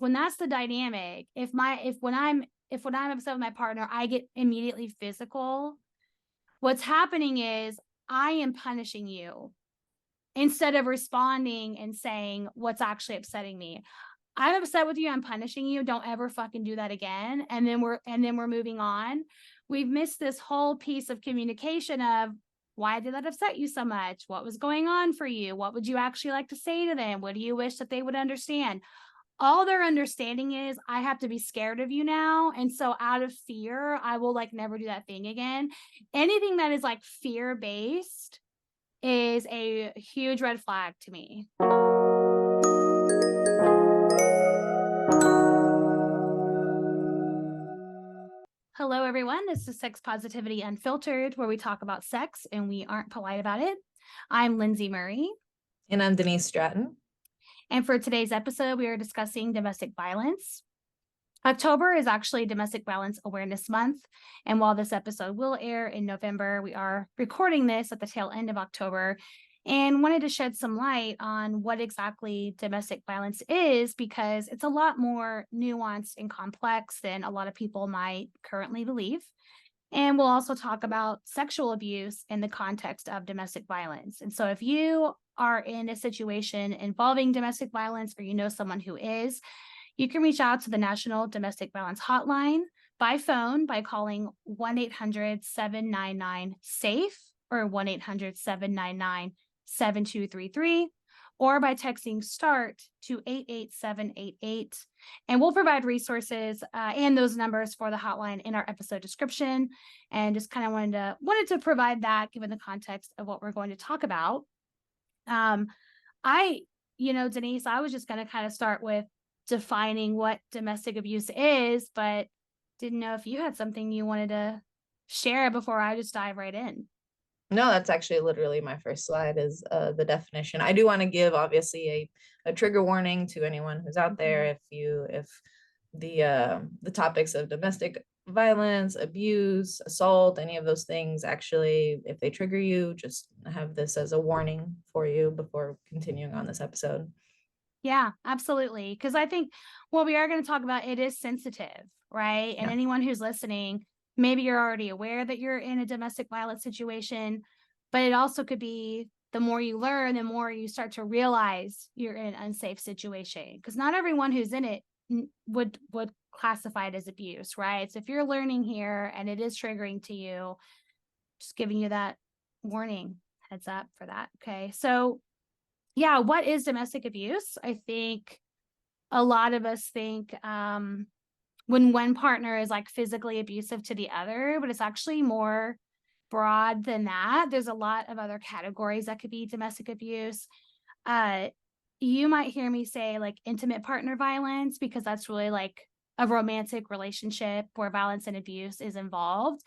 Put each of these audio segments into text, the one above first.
When that's the dynamic, if when I'm upset with my partner, I get immediately physical, what's happening is I am punishing you instead of responding and saying what's actually upsetting me. I'm upset with you. I'm punishing you. Don't ever fucking do that again. And then we're moving on. We've missed this whole piece of communication of why did that upset you so much? What was going on for you? What would you actually like to say to them? What do you wish that they would understand? All they're understanding is I have to be scared of you now. And so out of fear, I will like never do that thing again. Anything that is like fear based is a huge red flag to me. Hello, everyone. This is Sex Positivity Unfiltered, where we talk about sex and we aren't polite about it. I'm Lindsay Murray. And I'm Denise Stratton. And for today's episode, we are discussing domestic violence. October is actually Domestic Violence Awareness Month. And while this episode will air in November, we are recording this at the tail end of October and wanted to shed some light on what exactly domestic violence is, because it's a lot more nuanced and complex than a lot of people might currently believe. And we'll also talk about sexual abuse in the context of domestic violence. And so if you are in a situation involving domestic violence or you know someone who is, you can reach out to the National Domestic Violence Hotline by phone by calling 1-800-799-SAFE or 1-800-799-7233, or by texting START to 88788. And we'll provide resources and those numbers for the hotline in our episode description. And just kind of wanted to provide that given the context of what we're going to talk about. Denise, I was just going to kind of start with defining what domestic abuse is, but didn't know if you had something you wanted to share before I just dive right in. No, that's actually literally my first slide is the definition. I do want to give obviously a trigger warning to anyone who's out there. If the topics of domestic violence, abuse, assault, any of those things, actually, if they trigger you, just have this as a warning for you before continuing on this episode. Yeah, absolutely. Because I think what we are going to talk about, it is sensitive, right? And anyone who's listening, maybe you're already aware that you're in a domestic violence situation, but it also could be the more you learn, the more you start to realize you're in an unsafe situation. Because not everyone who's in it would classify it as abuse, right? So if you're learning here and it is triggering to you, just giving you that warning, heads up for that. Okay. So yeah, what is domestic abuse? I think a lot of us think when one partner is like physically abusive to the other, but it's actually more broad than that. There's a lot of other categories that could be domestic abuse. You might hear me say like intimate partner violence, because that's really like a romantic relationship where violence and abuse is involved.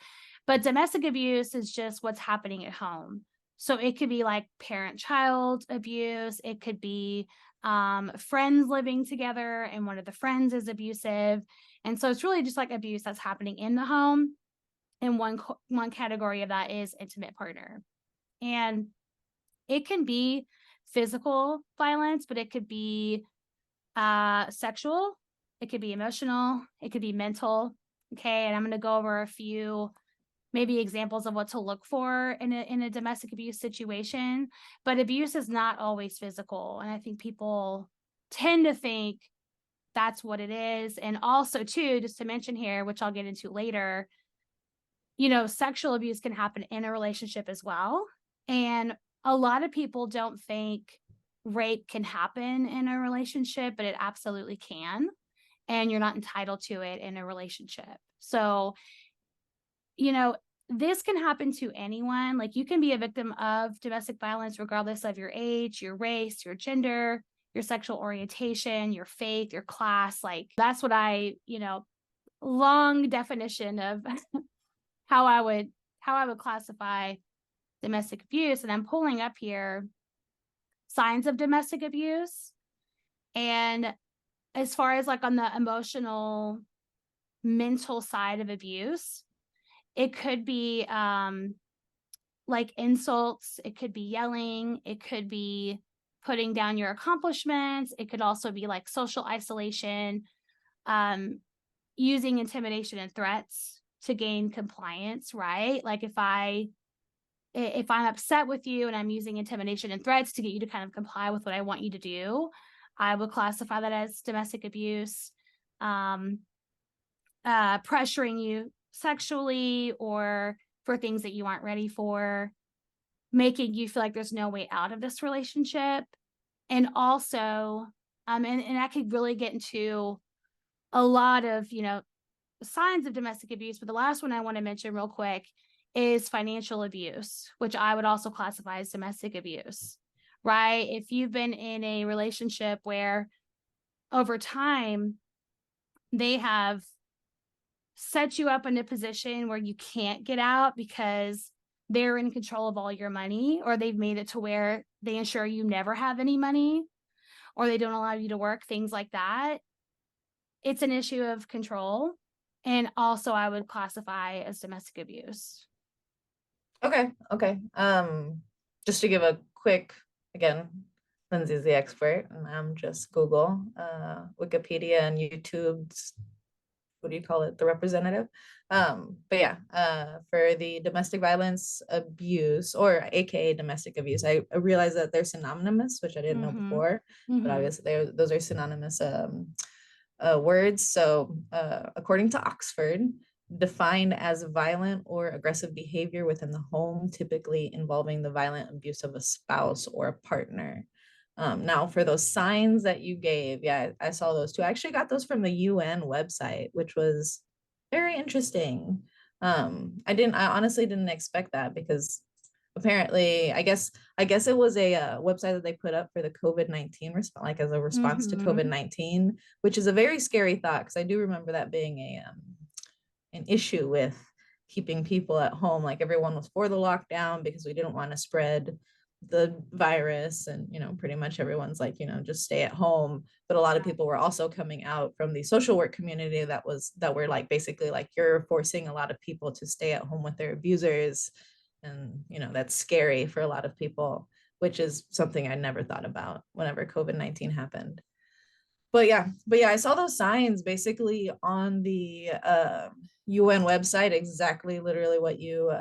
But domestic abuse is just what's happening at home. So it could be like parent-child abuse. It could be friends living together and one of the friends is abusive. And so it's really just like abuse that's happening in the home. And one category of that is intimate partner. And it can be physical violence, but it could be sexual. It could be emotional. It could be mental. Okay. And I'm going to go over a few maybe examples of what to look for in a domestic abuse situation. But abuse is not always physical. And I think people tend to think that's what it is. And also too, just to mention here, which I'll get into later, sexual abuse can happen in a relationship as well. And a lot of people don't think rape can happen in a relationship, but it absolutely can. And you're not entitled to it in a relationship. So this can happen to anyone. Like you can be a victim of domestic violence regardless of your age, your race, your gender, your sexual orientation, your faith, your class. Like that's what long definition of how I would classify domestic abuse. And I'm pulling up here signs of domestic abuse. And as far as like on the emotional, mental side of abuse, it could be like insults, it could be yelling, it could be putting down your accomplishments. It could also be like social isolation, um, using intimidation and threats to gain compliance, right? Like if I'm upset with you and I'm using intimidation and threats to get you to kind of comply with what I want you to do, I would classify that as domestic abuse. Um, pressuring you sexually or for things that you aren't ready for, making you feel like there's no way out of this relationship. And also, and I could really get into a lot of, signs of domestic abuse, but the last one I want to mention real quick is financial abuse, which I would also classify as domestic abuse, right? If you've been in a relationship where over time they have set you up in a position where you can't get out because they're in control of all your money, or they've made it to where they ensure you never have any money, or they don't allow you to work, things like that. It's an issue of control. And also I would classify as domestic abuse. Okay. Okay. Just to give a quick, again, Lindsay's the expert, and I'm just Google, Wikipedia and YouTube's, what do you call it? The representative. But yeah, for the domestic violence abuse, or AKA domestic abuse, I realize that they're synonymous, which I didn't know Mm-hmm. before, but Mm-hmm. obviously those are synonymous words. So, according to Oxford, defined as violent or aggressive behavior within the home, typically involving the violent abuse of a spouse or a partner. Now, for those signs that you gave, yeah, I saw those too. I actually got those from the UN website, which was very interesting. I honestly didn't expect that, because apparently, I guess it was a website that they put up for the COVID-19 response, like as a response to Mm-hmm. COVID-19, which is a very scary thought, because I do remember that being an issue with keeping people at home. Like, everyone was for the lockdown because we didn't want to spread the virus, and pretty much everyone's like, just stay at home. But a lot of people were also coming out from the social work community that were like, basically like, you're forcing a lot of people to stay at home with their abusers, and that's scary for a lot of people, which is something I never thought about whenever COVID-19 happened. But yeah, I saw those signs basically on the UN website, exactly literally what you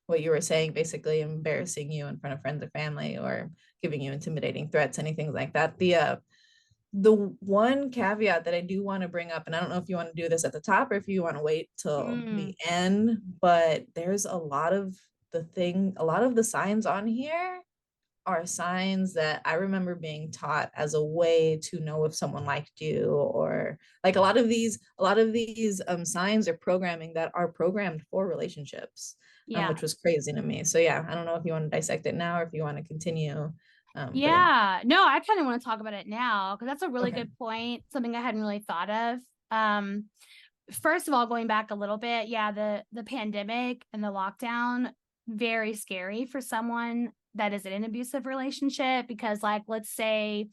were saying, basically embarrassing you in front of friends or family, or giving you intimidating threats, anything like that. The one caveat that I do want to bring up, and I don't know if you want to do this at the top or if you want to wait till Mm. the end, but there's a lot of the signs on here are signs that I remember being taught as a way to know if someone liked you, or like, a lot of these signs or programming that are programmed for relationships, Yeah. which was crazy to me. So yeah, I don't know if you want to dissect it now or if you want to continue. But Yeah. No, I kind of want to talk about it now because that's a really okay. good point. Something I hadn't really thought of. Um, First of all, going back a little bit, yeah, the pandemic and the lockdown, very scary for someone that is in an abusive relationship, because like, let's say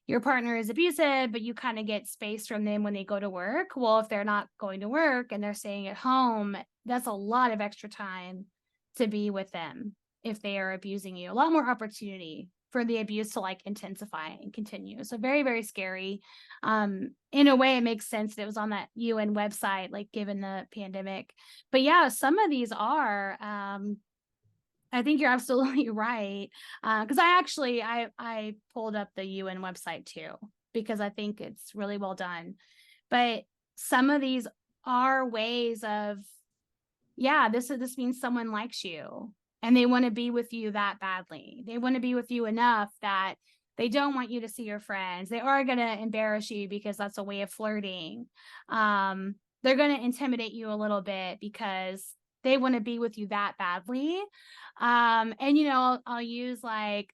your partner is abusive, but you kind of get space from them when they go to work. Well, if they're not going to work and they're staying at home, that's a lot of extra time to be with them if they are abusing you. A lot more opportunity for the abuse to like intensify and continue. So very, very scary. In a way, it makes sense that it was on that UN website, like given the pandemic. But yeah, some of these are I think you're absolutely right. Because I pulled up the UN website too, because I think it's really well done. But some of these are ways of, yeah, this means someone likes you and they want to be with you that badly. They want to be with you enough that they don't want you to see your friends. They are going to embarrass you because that's a way of flirting. They're going to intimidate you a little bit because they want to be with you that badly. And I'll use like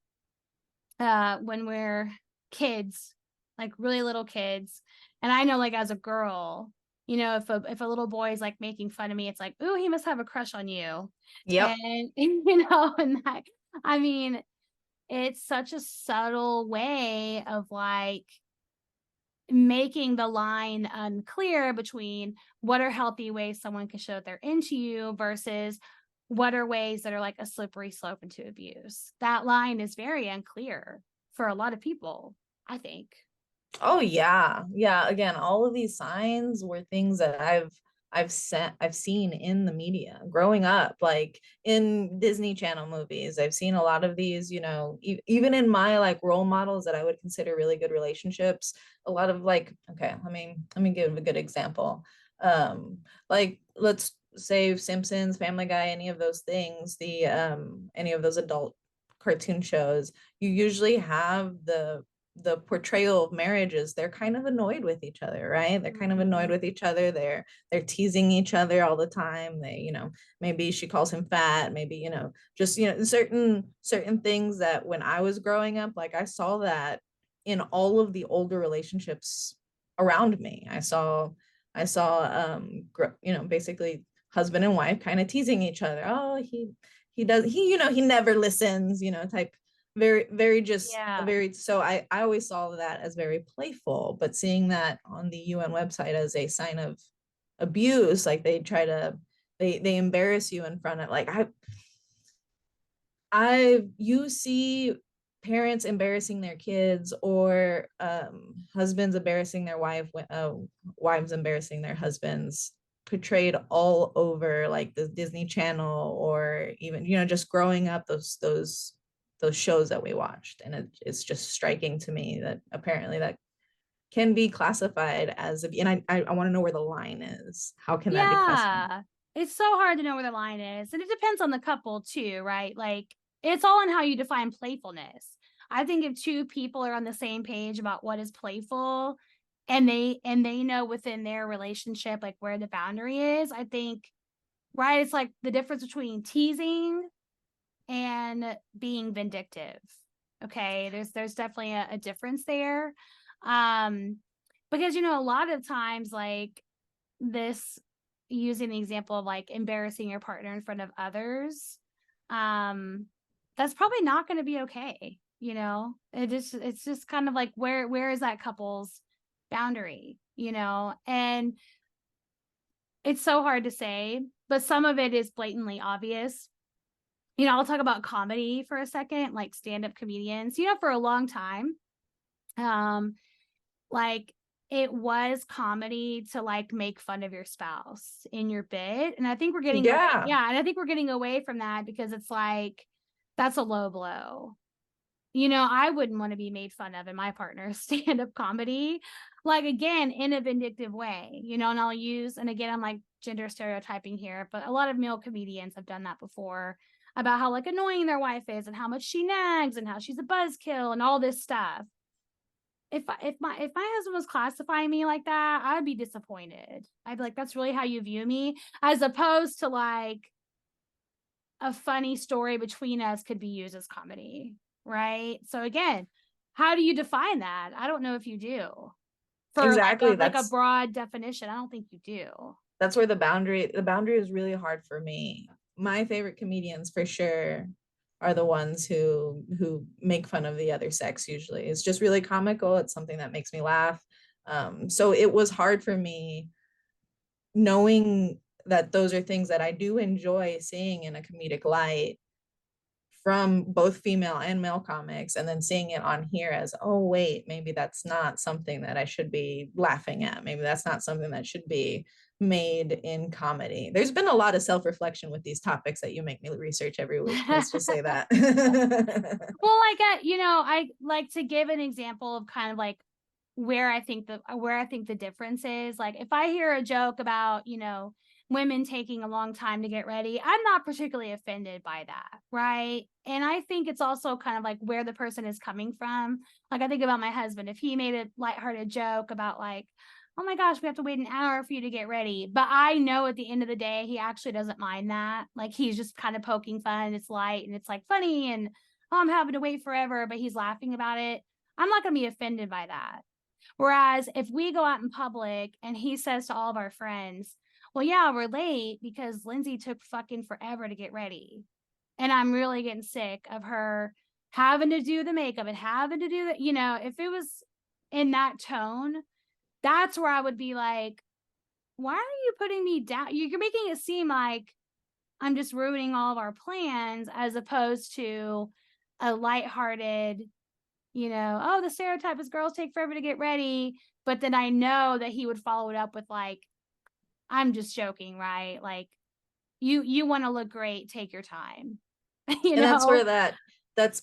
when we're kids, like really little kids. And I know, like, as a girl, if a little boy is like making fun of me, it's like, ooh, he must have a crush on you. Yep. And and that, I mean, it's such a subtle way of like making the line unclear between what are healthy ways someone can show that they're into you versus what are ways that are like a slippery slope into abuse. That line is very unclear for a lot of people, I think. Oh yeah. Yeah. Again, all of these signs were things that I've seen in the media growing up, like in Disney Channel movies. I've seen a lot of these, you know, even in my like role models that I would consider really good relationships, a lot of like, okay, let me give a good example. Like let's say Simpsons, Family Guy, any of those things, the any of those adult cartoon shows, you usually have the portrayal of marriages, they're kind of annoyed with each other, right? They're kind of annoyed with each other. They're teasing each other all the time. They, you know, maybe she calls him fat, maybe, you know, just, you know, certain things that when I was growing up, like I saw that in all of the older relationships around me. I saw you know, basically husband and wife kind of teasing each other. Oh, he does, he, you know, he never listens, you know, type, very just Yeah. very, so I always saw that as very playful, but seeing that on the UN website as a sign of abuse, like they try to, they embarrass you in front of, like you see parents embarrassing their kids, or husbands embarrassing their wives embarrassing their husbands, portrayed all over like the Disney Channel, or even, you know, just growing up, those shows that we watched. And it's just striking to me that apparently that can be classified as and I want to know where the line is. How can that be classified? Yeah. It's so hard to know where the line is. And it depends on the couple too, right? Like it's all in how you define playfulness. I think if two people are on the same page about what is playful, and they know within their relationship like where the boundary is, I think, right, it's like the difference between teasing and being vindictive. Okay, there's definitely a difference there. Um because you know a lot of times like this, using the example of like embarrassing your partner in front of others, um that's probably not going to be okay, you know. It's just kind of like where is that couple's boundary, you know. And it's so hard to say, but some of it is blatantly obvious. You know, I'll talk about comedy for a second, like stand-up comedians, you know, for a long time, um like it was comedy to like make fun of your spouse in your bit. And I think we're getting away. Yeah, Yeah. And I think we're getting away from that because it's like, that's a low blow. You know, I wouldn't want to be made fun of in my partner's stand-up comedy, like again, in a vindictive way, you know. And I'll use, and again, I'm like gender stereotyping here, but a lot of male comedians have done that before, about how like annoying their wife is and how much she nags and how she's a buzzkill and all this stuff. If my husband was classifying me like that, I'd be disappointed. I'd be like, that's really how you view me, as opposed to like a funny story between us could be used as comedy, right? So again, how do you define that? I don't know if you do. For exactly. like a broad definition, I don't think you do. That's where the boundary is really hard for me. My favorite comedians for sure are the ones who make fun of the other sex. Usually it's just really comical, it's something that makes me laugh. So it was hard for me knowing that those are things that I do enjoy seeing in a comedic light from both female and male comics, and then seeing it on here as, oh wait, maybe that's not something that I should be laughing at, maybe that's not something that should be made in comedy. There's been a lot of self-reflection with these topics that you make me research every week, let's just say that. Well, like you know, I like to give an example of kind of like where I think the difference is. Like if I hear a joke about, you know, women taking a long time to get ready, I'm not particularly offended by that, right? And I think it's also kind of like where the person is coming from. Like I think about my husband, if he made a lighthearted joke about like, oh my gosh, we have to wait an hour for you to get ready. But I know at the end of the day, he actually doesn't mind that. Like he's just kind of poking fun. It's light and it's like funny and oh, I'm having to wait forever, but he's laughing about it. I'm not going to be offended by that. Whereas if we go out in public and he says to all of our friends, well, yeah, we're late because Lindsay took fucking forever to get ready. And I'm really getting sick of her having to do the makeup and having to do that. You know, if it was in that tone, that's where I would be like, why are you putting me down? You're making it seem like I'm just ruining all of our plans, as opposed to a lighthearted, oh, the stereotype is girls take forever to get ready. But then I know that he would follow it up with like, I'm just joking, right? Like, you want to look great, take your time, you And that's where know? that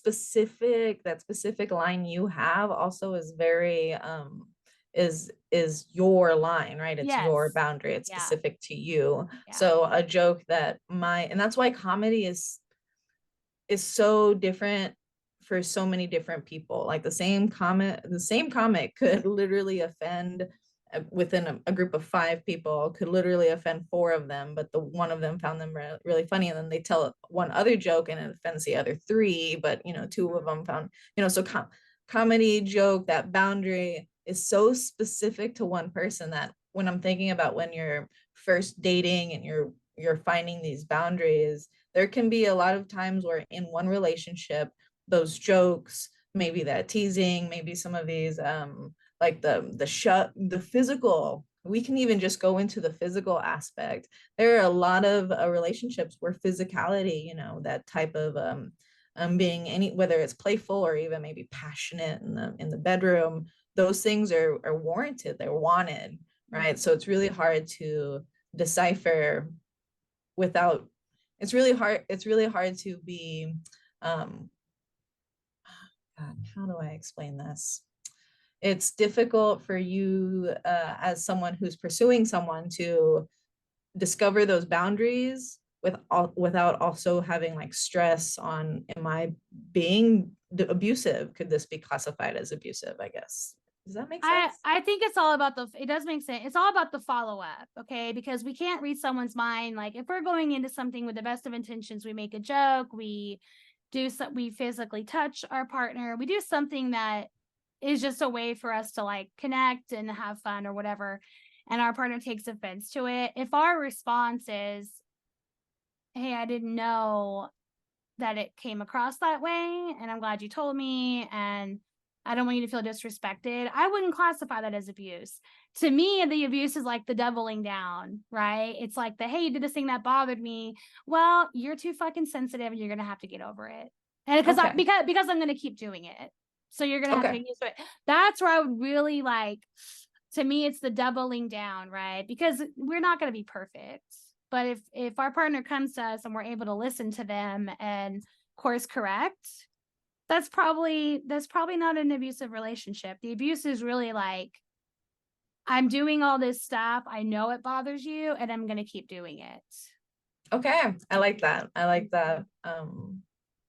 specific line you have also is very is your line, right? It's your Yes. boundary, it's Yeah. specific to you. Yeah. So a joke that and that's why comedy is so different for so many different people. Like the same comic could literally offend within a group of 5 people, could literally offend 4 of them, but the one of them found them really funny, and then they tell one other joke and it offends the other 3, but 2 of them found, so comedy joke, that boundary is so specific to one person that when I'm thinking about when you're first dating and you're finding these boundaries, there can be a lot of times where in one relationship, those jokes, maybe that teasing, maybe some of these like the physical, we can even just go into the physical aspect. There are a lot of relationships where physicality, that type of being any, whether it's playful or even maybe passionate in the bedroom, those things are warranted, they're wanted, right? So it's really hard to decipher without, it's really hard to be um God, how do I explain this? It's difficult for you as someone who's pursuing someone to discover those boundaries without also having like stress on, am I being abusive? Could this be classified as abusive? I guess. Does that make sense? I think it's all about it does make sense. It's all about the follow up, okay? Because we can't read someone's mind. Like if we're going into something with the best of intentions, we make a joke, we physically touch our partner, we do something that is just a way for us to like connect and have fun or whatever, and our partner takes offense to it. If our response is, "Hey, I didn't know that it came across that way, and I'm glad you told me, and I don't want you to feel disrespected," I wouldn't classify that as abuse. To me, the abuse is like the doubling down, right? It's like hey, you did this thing that bothered me. Well, you're too fucking sensitive and you're gonna have to get over it. And Okay. because I'm gonna keep doing it. So you're gonna have to Okay. get used to it. That's where I would really like, to me, it's the doubling down, right? Because we're not gonna be perfect. But if our partner comes to us and we're able to listen to them and course correct, that's probably not an abusive relationship. The abuse is really like, I'm doing all this stuff, I know it bothers you, and I'm gonna keep doing it. Okay, I like that. I like that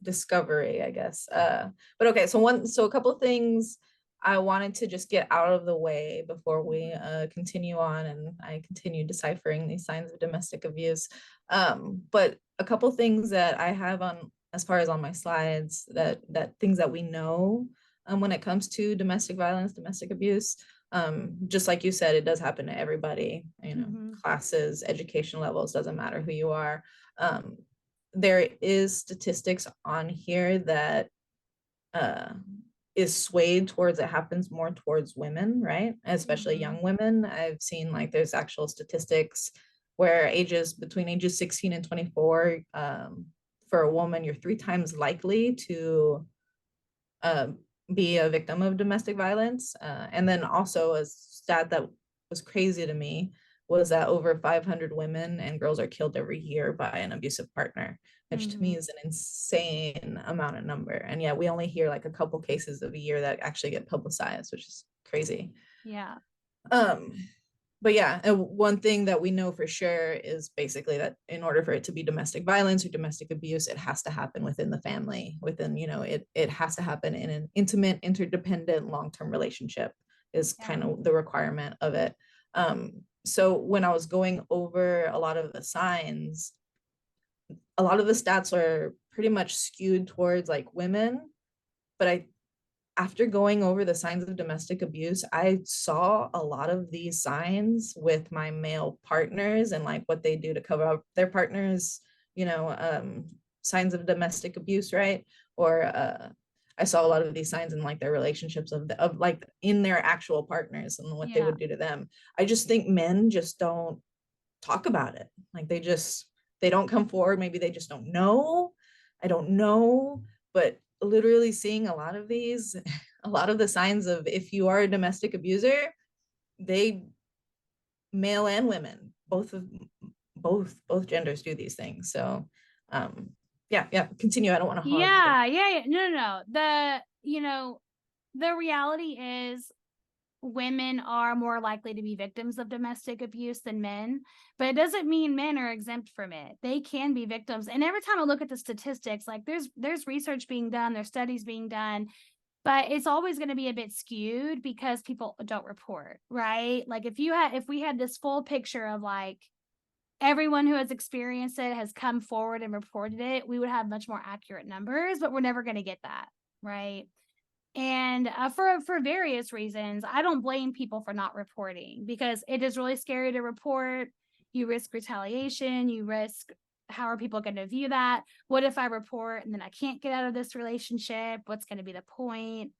discovery, I guess. But okay, so a couple of things I wanted to just get out of the way before we continue on and I continue deciphering these signs of domestic abuse. But a couple things that I have on, as far as on my slides, that things that we know when it comes to domestic violence, domestic abuse. Just like you said, it does happen to everybody, Mhm. classes, education levels, doesn't matter who you are. um, there is statistics on here that uh, is swayed towards, it happens more towards women, right? Especially Mhm. young women. I've seen like there's actual statistics where between ages 16 and 24, for a woman, you're 3 times likely to uh, be a victim of domestic violence. And then also a stat that was crazy to me was that over 500 women and girls are killed every year by an abusive partner, which to me Mhm. is an insane amount of number. And yeah, we only hear like a couple cases of a year that actually get publicized, which is crazy. Yeah. Um, but yeah, one thing that we know for sure is basically that in order for it to be domestic violence or domestic abuse, it has to happen within the family, it has to happen in an intimate, interdependent, long-term relationship is Yeah. kind of the requirement of it. So when I was going over a lot of the signs, a lot of the stats are pretty much skewed towards like women, but after going over the signs of domestic abuse, I saw a lot of these signs with my male partners and like what they do to cover up their partners, signs of domestic abuse, right? Or I saw a lot of these signs in like their relationships of like in their actual partners and what they Yeah. would do to them. I just think men just don't talk about it. Like they don't come forward. Maybe they just don't know. I don't know, but literally seeing a lot of these, a lot of the signs of if you are a domestic abuser, they, male and women, both genders do these things. So yeah, continue. I don't want to hog. Yeah. No. The reality is women are more likely to be victims of domestic abuse than men, but it doesn't mean men are exempt from it. They can be victims. And every time I look at the statistics, like there's research being done, there's studies being done, but it's always going to be a bit skewed because people don't report, right? Like if we had this full picture of like everyone who has experienced it has come forward and reported it, we would have much more accurate numbers, but we're never going to get that, right? And for various reasons, I don't blame people for not reporting because it is really scary to report. You risk retaliation. You risk, how are people going to view that? What if I report and then I can't get out of this relationship? What's going to be the point?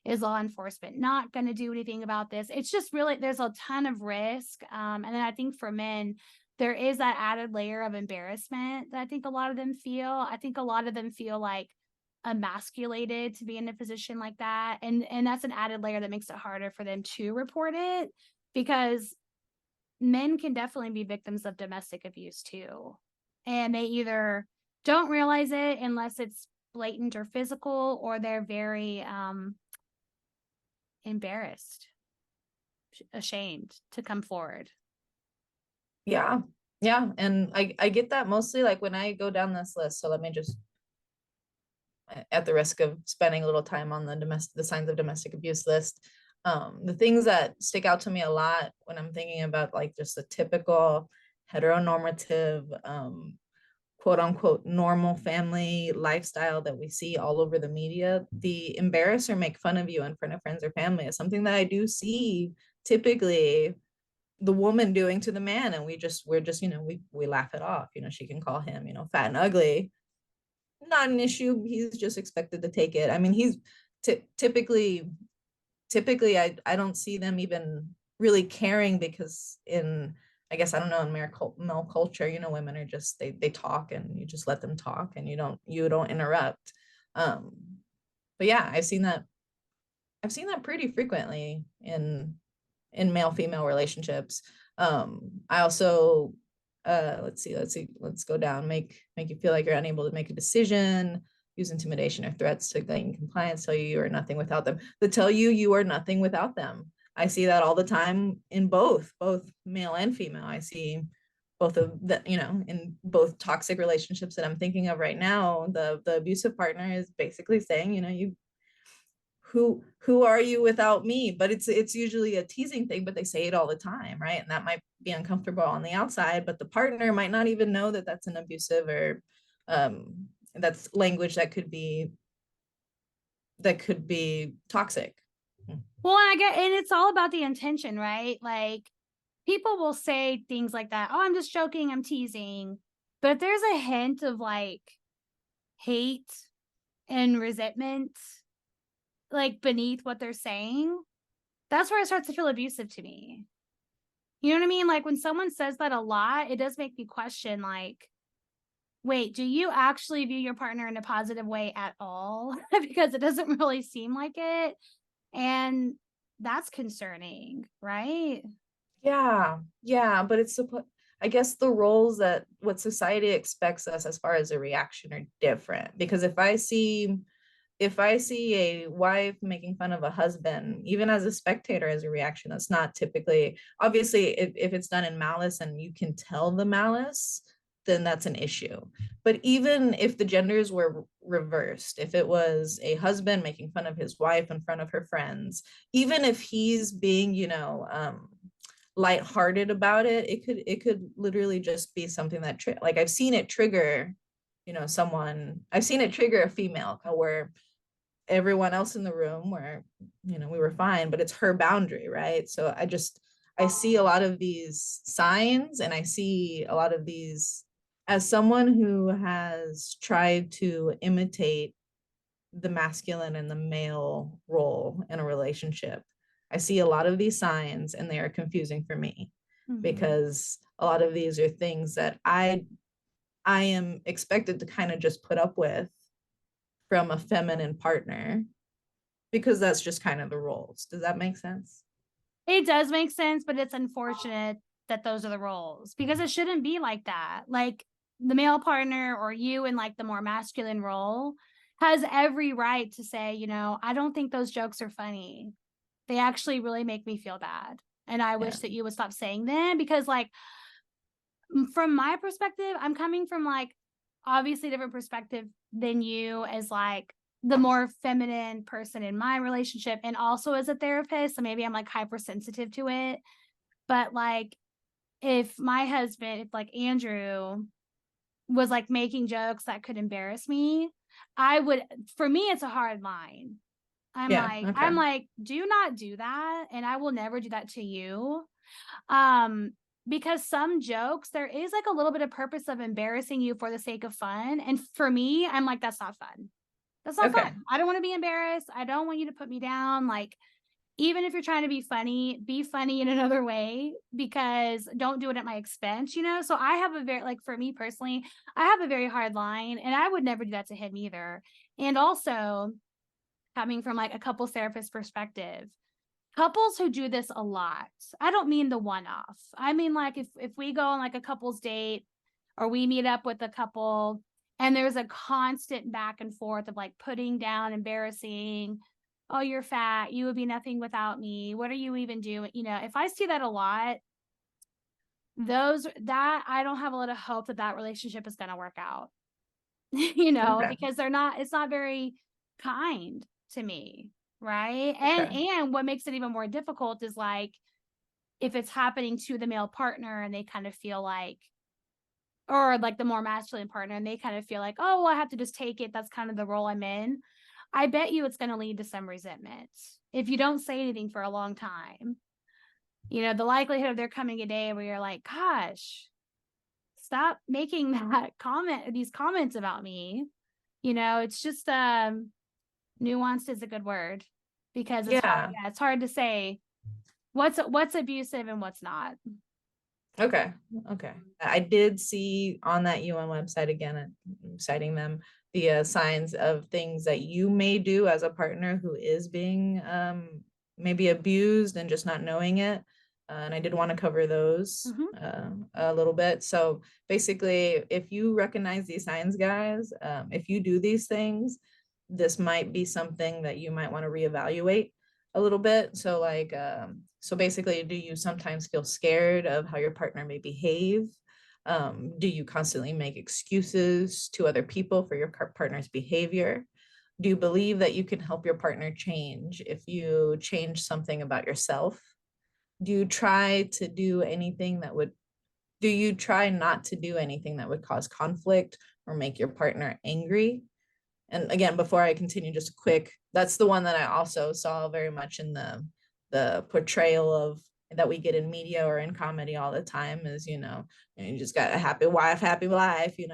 Is law enforcement not going to do anything about this? It's just really, there's a ton of risk. And then I think for men, there is that added layer of embarrassment that I think a lot of them feel. I think a lot of them feel like emasculated to be in a position like that. And that's an added layer that makes it harder for them to report it, because men can definitely be victims of domestic abuse too. And they either don't realize it unless it's blatant or physical, or they're very embarrassed, ashamed to come forward. Yeah. And I get that mostly like when I go down this list. So let me just, at the risk of spending a little time on the signs of domestic abuse list, the things that stick out to me a lot when I'm thinking about like just the typical heteronormative, quote unquote normal family lifestyle that we see all over the media, the embarrass or make fun of you in front of friends or family is something that I do see typically the woman doing to the man, and we're just we laugh it off. She can call him fat and ugly, not an issue. He's just expected to take it. I mean, he's typically I don't see them even really caring, because I guess I don't know, in male culture, women are just they talk and you just let them talk and you don't interrupt. But yeah, I've seen that pretty frequently in male female relationships. I also let's go down. Make you feel like you're unable to make a decision, use intimidation or threats to gain compliance, tell you are nothing without them. The tell you are nothing without them. I see that all the time in both male and female. I see both of the, in both toxic relationships that I'm thinking of right now, the abusive partner is basically saying, you who are you without me? But it's usually a teasing thing, but they say it all the time, right? And that might be uncomfortable on the outside, but the partner might not even know that that's an abusive or that's language that could be toxic. Well, and it's all about the intention, right? Like people will say things like that. Oh, I'm just joking, I'm teasing. But if there's a hint of like hate and resentment like beneath what they're saying, that's where it starts to feel abusive to me. You know what I mean? Like when someone says that a lot, it does make me question, like, wait, do you actually view your partner in a positive way at all? Because it doesn't really seem like it. And that's concerning, right? Yeah, but I guess the roles that what society expects us as far as a reaction are different, because if I see a wife making fun of a husband, even as a spectator, as a reaction, that's not typically, obviously, if it's done in malice and you can tell the malice, then that's an issue. But even if the genders were reversed, if it was a husband making fun of his wife in front of her friends, even if he's being, lighthearted about it, it could literally just be something that like I've seen it trigger, I've seen it trigger a female where everyone else in the room where we were fine, but it's her boundary, right? So I see a lot of these signs, and I see a lot of these as someone who has tried to imitate the masculine and the male role in a relationship. I see a lot of these signs, and they are confusing for me, because a lot of these are things that I am expected to kind of just put up with from a feminine partner, because that's just kind of the roles. Does that make sense? It does make sense, but it's unfortunate that those are the roles, because it shouldn't be like that. Like, the male partner or you in like the more masculine role has every right to say, you know, I don't think those jokes are funny. They actually really make me feel bad. And I Yeah. wish that you would stop saying them, because like, from my perspective, I'm coming from like obviously different perspective than you, as like the more feminine person in my relationship, and also as a therapist. So maybe I'm like hypersensitive to it. But like, if my husband, if like Andrew was like making jokes that could embarrass me, I would, for me, it's a hard line. Yeah. Okay. I'm like, do not do that. And I will never do that to you. Um, because some jokes, there is like a little bit of purpose of embarrassing you for the sake of fun. And for me, I'm like, that's not fun. That's not Okay. fun. I don't want to be embarrassed. I don't want you to put me down. Like, even if you're trying to be funny in another way, because don't do it at my expense, you know? So I have a very, like, for me personally, I have a very hard line, and I would never do that to him either. And also, coming from like a couples therapist perspective, couples who do this a lot, I don't mean the one off. I mean, like, if we go on like a couples date, or we meet up with a couple, and there's a constant back and forth of like putting down embarrassing, oh, you're fat, you would be nothing without me, what are you even doing, you know, if I see that a lot, those, that I don't have a lot of hope that that relationship is going to work out. You know, Okay. because they're not, it's not very kind to me, right? Okay. And what makes it even more difficult is like, if it's happening to the male partner and they kind of feel like, or like the more masculine partner, and they kind of feel like, oh, well, I have to just take it, that's kind of the role I'm in. I bet you it's going to lead to some resentment if you don't say anything for a long time. You know, the likelihood of there coming a day where you're like, gosh, stop making that comment, these comments about me. You know, it's just nuanced is a good word, because it's hard, Yeah. yeah, it's hard to say what's abusive and what's not. Okay. Okay. I did see on that UN website again, citing them, the signs of things that you may do as a partner who is being maybe abused and just not knowing it. And I did want to cover those Mm-hmm. a little bit. So basically, if you recognize these signs, guys, if you do these things, this might be something that you might want to reevaluate a little bit. So like, so basically, do you sometimes feel scared of how your partner may behave? Do you constantly make excuses to other people for your partner's behavior? Do you believe that you can help your partner change if you change something about yourself? Do you try to do anything that would, do you try not to do anything that would cause conflict or make your partner angry? And again, before I continue, just quick, that's the one that I also saw very much in the portrayal of that we get in media or in comedy all the time is, you just got a happy wife, happy life, you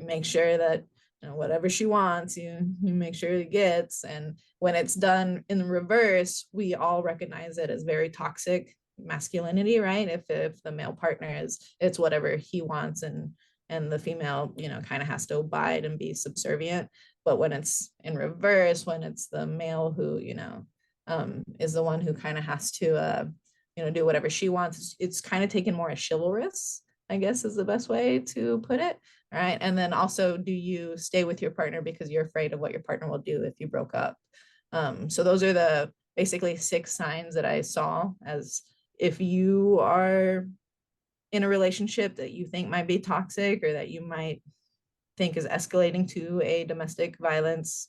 make sure that whatever she wants, you make sure it gets. And when it's done in the reverse, we all recognize it as very toxic masculinity, right? If the male partner is, it's whatever he wants, and the female kind of has to abide and be subservient. But when it's in reverse, when it's the male who is the one who kind of has to do whatever she wants, it's kind of taken more as chivalrous, I guess is the best way to put it. All right. And then also, do you stay with your partner because you're afraid of what your partner will do if you broke up? So those are the basically 6 signs that I saw as, if you are in a relationship that you think might be toxic, or that you might think is escalating to a domestic violence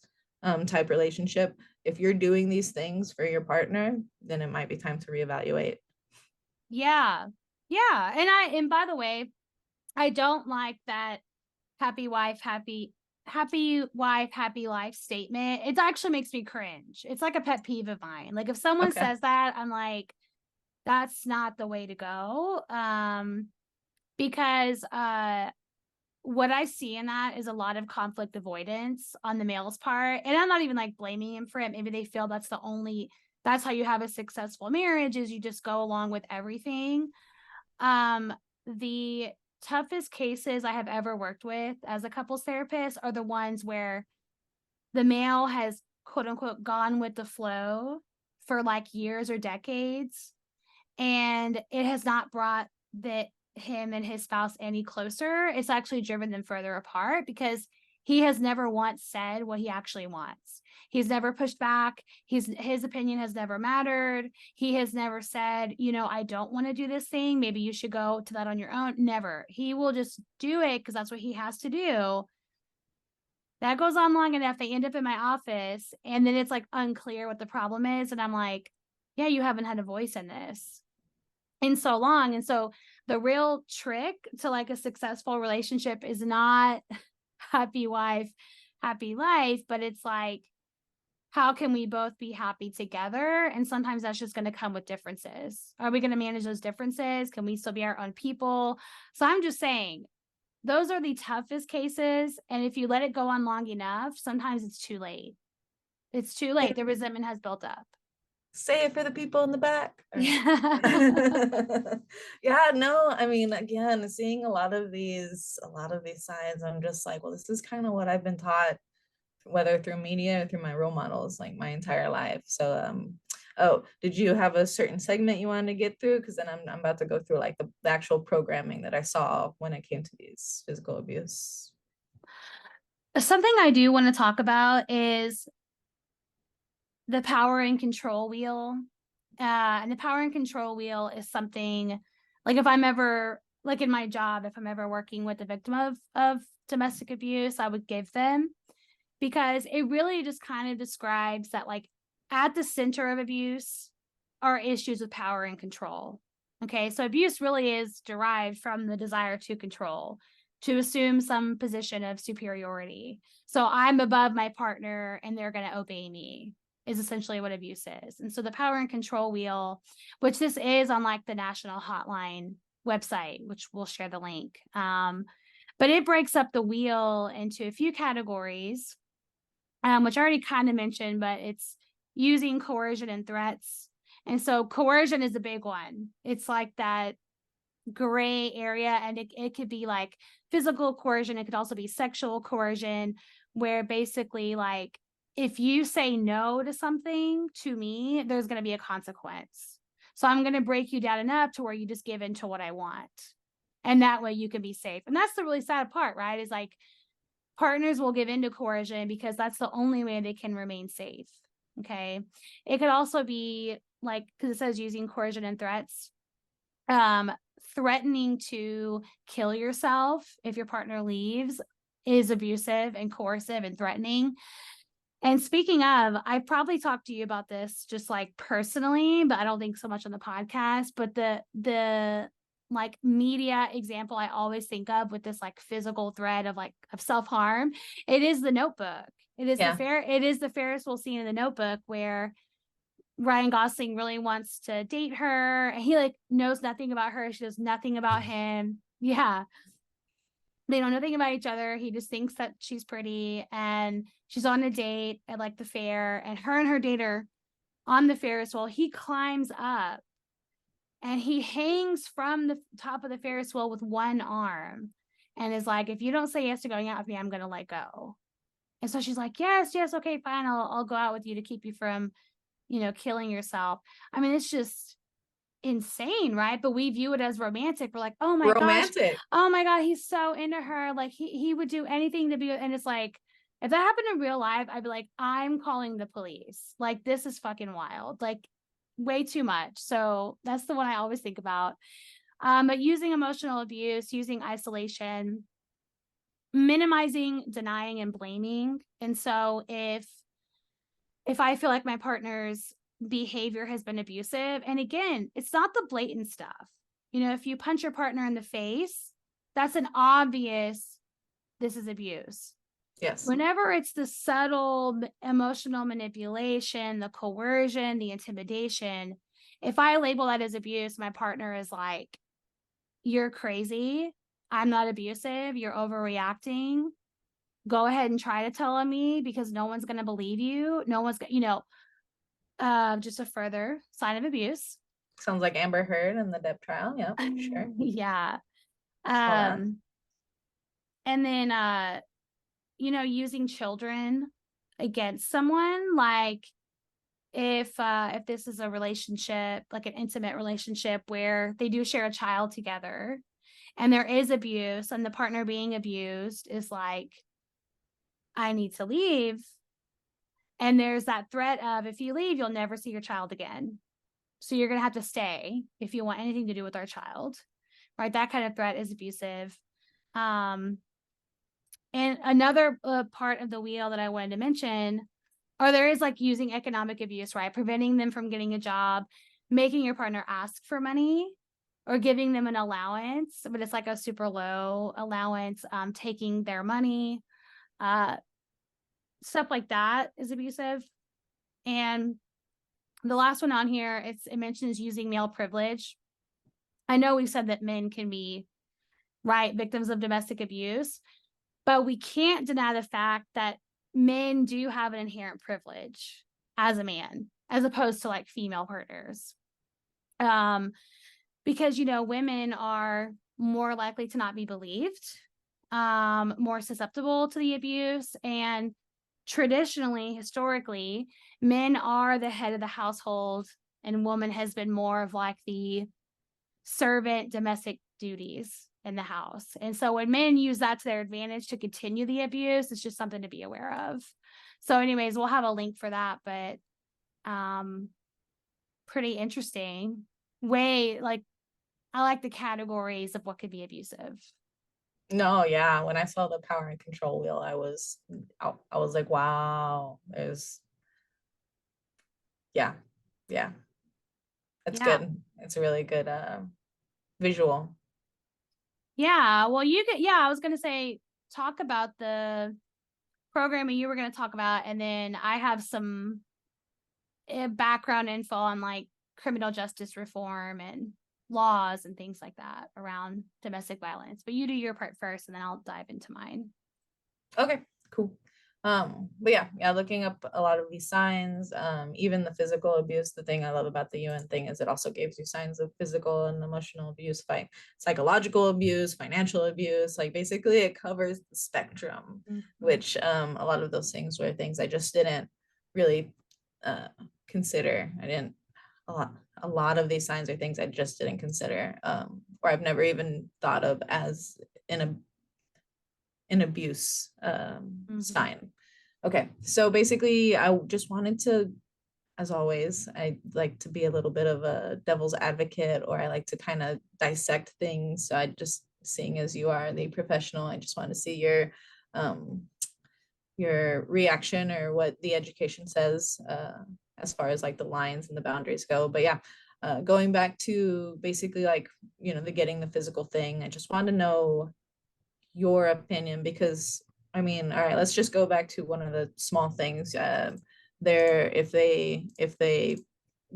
type relationship, if you're doing these things for your partner, then it might be time to reevaluate. Yeah. Yeah. And by the way, I don't like that happy wife, happy life statement. It actually makes me cringe. It's like a pet peeve of mine. Like, if someone Okay. says that, I'm like, that's not the way to go. Because what I see in that is a lot of conflict avoidance on the male's part. And I'm not even like blaming him for it. Maybe they feel that's how you have a successful marriage, is you just go along with everything. The toughest cases I have ever worked with as a couples therapist are the ones where the male has quote unquote gone with the flow for like years or decades, and it has not brought him and his spouse any closer. It's actually driven them further apart because he has never once said what he actually wants. He's never pushed back. His opinion has never mattered. He has never said, I don't want to do this thing. Maybe you should go to that on your own. Never. He will just do it because that's what he has to do. That goes on long enough. They end up in my office, and then it's like unclear what the problem is. And I'm like, yeah, you haven't had a voice in this in so long. And so the real trick to like a successful relationship is not happy wife, happy life, but it's like, how can we both be happy together? And sometimes that's just going to come with differences. Are we going to manage those differences? Can we still be our own people? So I'm just saying, those are the toughest cases. And if you let it go on long enough, sometimes it's too late. It's too late. The resentment has built up. Say it for the people in the back. Yeah. Yeah, no, I mean, again, seeing a lot of these signs, I'm just like, well, this is kind of what I've been taught, whether through media or through my role models, like my entire life. So oh, did you have a certain segment you wanted to get through? Because then I'm about to go through like the actual programming that I saw when it came to these physical abuse. Something I do want to talk about is the power and control wheel. And the power and control wheel is something like, if I'm ever like in my job, if I'm ever working with a victim of domestic abuse, I would give them, because it really just kind of describes that like at the center of abuse are issues of power and control. Okay. So abuse really is derived from the desire to control, to assume some position of superiority. So I'm above my partner and they're going to obey me, is essentially what abuse is. And so the power and control wheel, which this is on like the National Hotline website, which we'll share the link. But it breaks up the wheel into a few categories, which I already kind of mentioned, but it's using coercion and threats. And so coercion is a big one. It's like that gray area, and it could be like physical coercion. It could also be sexual coercion, where basically like, if you say no to something to me, there's going to be a consequence. So I'm going to break you down enough to where you just give in to what I want. And that way you can be safe. And that's the really sad part, right? Is like partners will give into coercion because that's the only way they can remain safe. Okay. It could also be like, because it says using coercion and threats, threatening to kill yourself if your partner leaves is abusive and coercive and threatening. And speaking of, I probably talked to you about this just like personally, but I don't think so much on the podcast. But the like media example I always think of with this like physical threat of like of self-harm, it is The Notebook. It is the Ferris wheel scene in The Notebook where Ryan Gosling really wants to date her, and he like knows nothing about her. She knows nothing about him. Yeah. They know nothing about each other. He just thinks that she's pretty, and she's on a date at like the fair, and her date are on the Ferris wheel. He climbs up and he hangs from the top of the Ferris wheel with one arm and is like, if you don't say yes to going out with me, I'm going to let go. And so she's like, yes, okay, fine. I'll go out with you to keep you from, killing yourself. I mean, it's just insane, right? But we view it as romantic. We're like, oh my gosh, oh my God, he's so into her. Like he would do anything to be. And it's like, if that happened in real life, I'd be like, I'm calling the police. Like, this is fucking wild. Like, way too much. So that's the one I always think about. But using emotional abuse, using isolation, minimizing, denying, and blaming. And so if I feel like my partner's behavior has been abusive, and again, it's not the blatant stuff. If you punch your partner in the face, that's an obvious, this is abuse. Yes. Whenever it's the subtle emotional manipulation, the coercion, the intimidation, if I label that as abuse, my partner is like, you're crazy. I'm not abusive. You're overreacting. Go ahead and try to tell on me because no one's going to believe you. No one's going to, just a further sign of abuse. Sounds like Amber Heard in the Depp trial. Yeah, sure. Yeah. And then, using children against someone. Like if this is a relationship, like an intimate relationship where they do share a child together and there is abuse and the partner being abused is like, I need to leave. And there's that threat of, if you leave, you'll never see your child again. So you're going to have to stay if you want anything to do with our child, right? That kind of threat is abusive. And another part of the wheel that I wanted to mention, or there is like using economic abuse, right? Preventing them from getting a job, making your partner ask for money, or giving them an allowance, but it's like a super low allowance, taking their money, stuff like that is abusive. And the last one on here, it mentions using male privilege. I know we said that men can be, right, victims of domestic abuse, but we can't deny the fact that men do have an inherent privilege as a man, as opposed to like female partners. Because, you know, women are more likely to not be believed, more susceptible to the abuse. And traditionally, historically, men are the head of the household and woman has been more of like the servant domestic duties in the house. And so when men use that to their advantage to continue the abuse, it's just something to be aware of. So anyways, we'll have a link for that, but pretty interesting way. Like, I like the categories of what could be abusive. No, yeah. When I saw the power and control wheel, I was like, wow, yeah, yeah. That's Yeah. good. It's a really good visual. Yeah. Well, I was going to say, talk about the programming you were going to talk about. And then I have some background info on like criminal justice reform and laws and things like that around domestic violence. But you do your part first, and then I'll dive into mine. Okay, cool. But yeah, looking up a lot of these signs, even the physical abuse. The thing I love about the UN thing is it also gives you signs of physical and emotional abuse, psychological abuse, financial abuse. Like basically, it covers the spectrum, which a lot of those things were things I just didn't really consider. A lot of these signs are things I just didn't consider, or I've never even thought of as an abuse sign. Okay, so basically, I just wanted to, as always, I like to be a little bit of a devil's advocate, or I like to kind of dissect things. So I just, seeing as you are the professional, I just want to see your reaction or what the education says as far as like the lines and the boundaries go. But yeah, going back to basically like, you know, the getting the physical thing, I just want to know your opinion, because I mean, all right, let's just go back to one of the small things. There, if they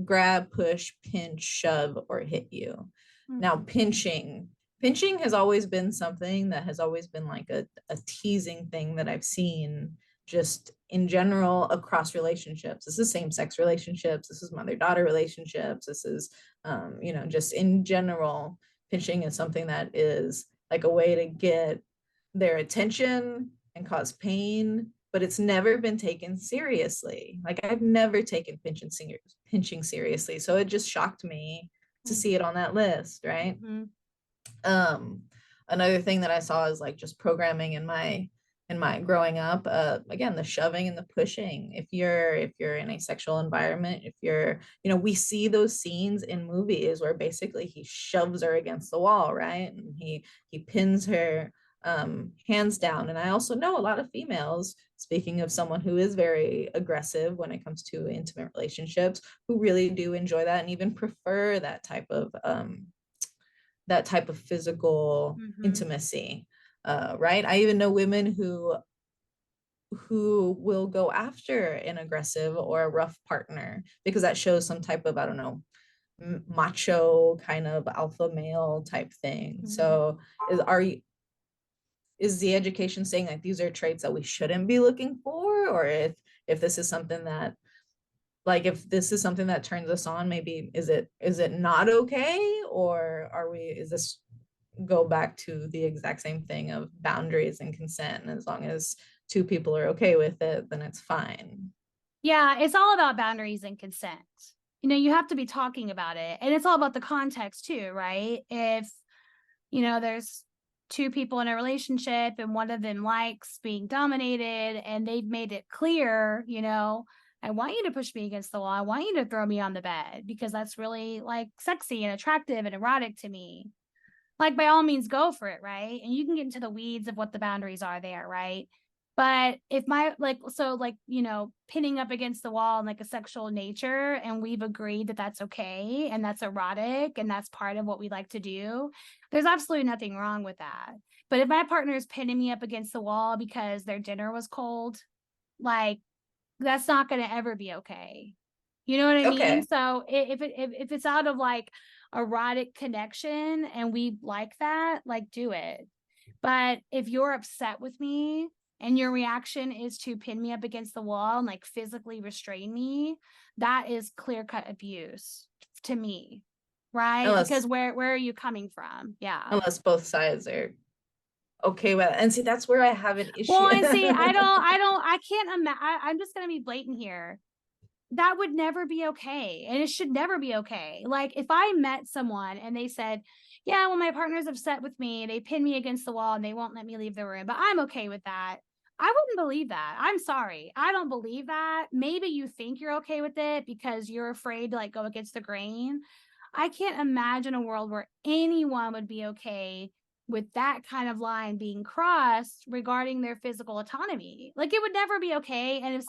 grab, push, pinch, shove, or hit you. Now, pinching has always been something that has always been like a teasing thing that I've seen just in general across relationships. This is same-sex relationships. This is mother-daughter relationships. This is, you know, just in general, pinching is something that is like a way to get their attention and cause pain, but it's never been taken seriously. Like I've never taken pinching seriously. So it just shocked me to see it on that list, right? Another thing that I saw is like just programming in my growing up, again, the shoving and the pushing. If you're in a sexual environment, if you're, you know, we see those scenes in movies where basically he shoves her against the wall, right? And he pins her hands down. And I also know a lot of females, speaking of someone who is very aggressive when it comes to intimate relationships, who really do enjoy that and even prefer that type of physical intimacy, right? I even know women who will go after an aggressive or a rough partner because that shows some type of, I don't know, macho kind of alpha male type thing. So is the education saying like these are traits that we shouldn't be looking for, or if this is something that, like, if this is something that turns us on, maybe is it not okay, or is this go back to the exact same thing of boundaries and consent, and as long as two people are okay with it, then it's fine. Yeah, it's all about boundaries and consent. You have to be talking about it. And it's all about the context too, right? If, there's two people in a relationship and one of them likes being dominated and they've made it clear, I want you to push me against the wall. I want you to throw me on the bed because that's really like sexy and attractive and erotic to me. Like, by all means, go for it, right? And you can get into the weeds of what the boundaries are there, right? But if pinning up against the wall in like a sexual nature, and we've agreed that that's okay and that's erotic and that's part of what we like to do, there's absolutely nothing wrong with that. But if my partner is pinning me up against the wall because their dinner was cold, like, that's not going to ever be okay. You know what I mean? Okay. So if it's out of like erotic connection and we like that, like, do it. But if you're upset with me and your reaction is to pin me up against the wall and like physically restrain me, that is clear-cut abuse to me, right? Unless Because where are you coming from? Yeah. unless both sides are okay with it. And see, that's where I have an issue. Well, and see, I can't imagine. I'm just gonna be blatant here. That would never be okay. And it should never be okay. Like, if I met someone and they said, yeah, well, my partner's upset with me, they pin me against the wall and they won't let me leave the room, but I'm okay with that. I wouldn't believe that. I'm sorry. I don't believe that. Maybe you think you're okay with it because you're afraid to like go against the grain. I can't imagine a world where anyone would be okay with that kind of line being crossed regarding their physical autonomy. Like, it would never be okay. And if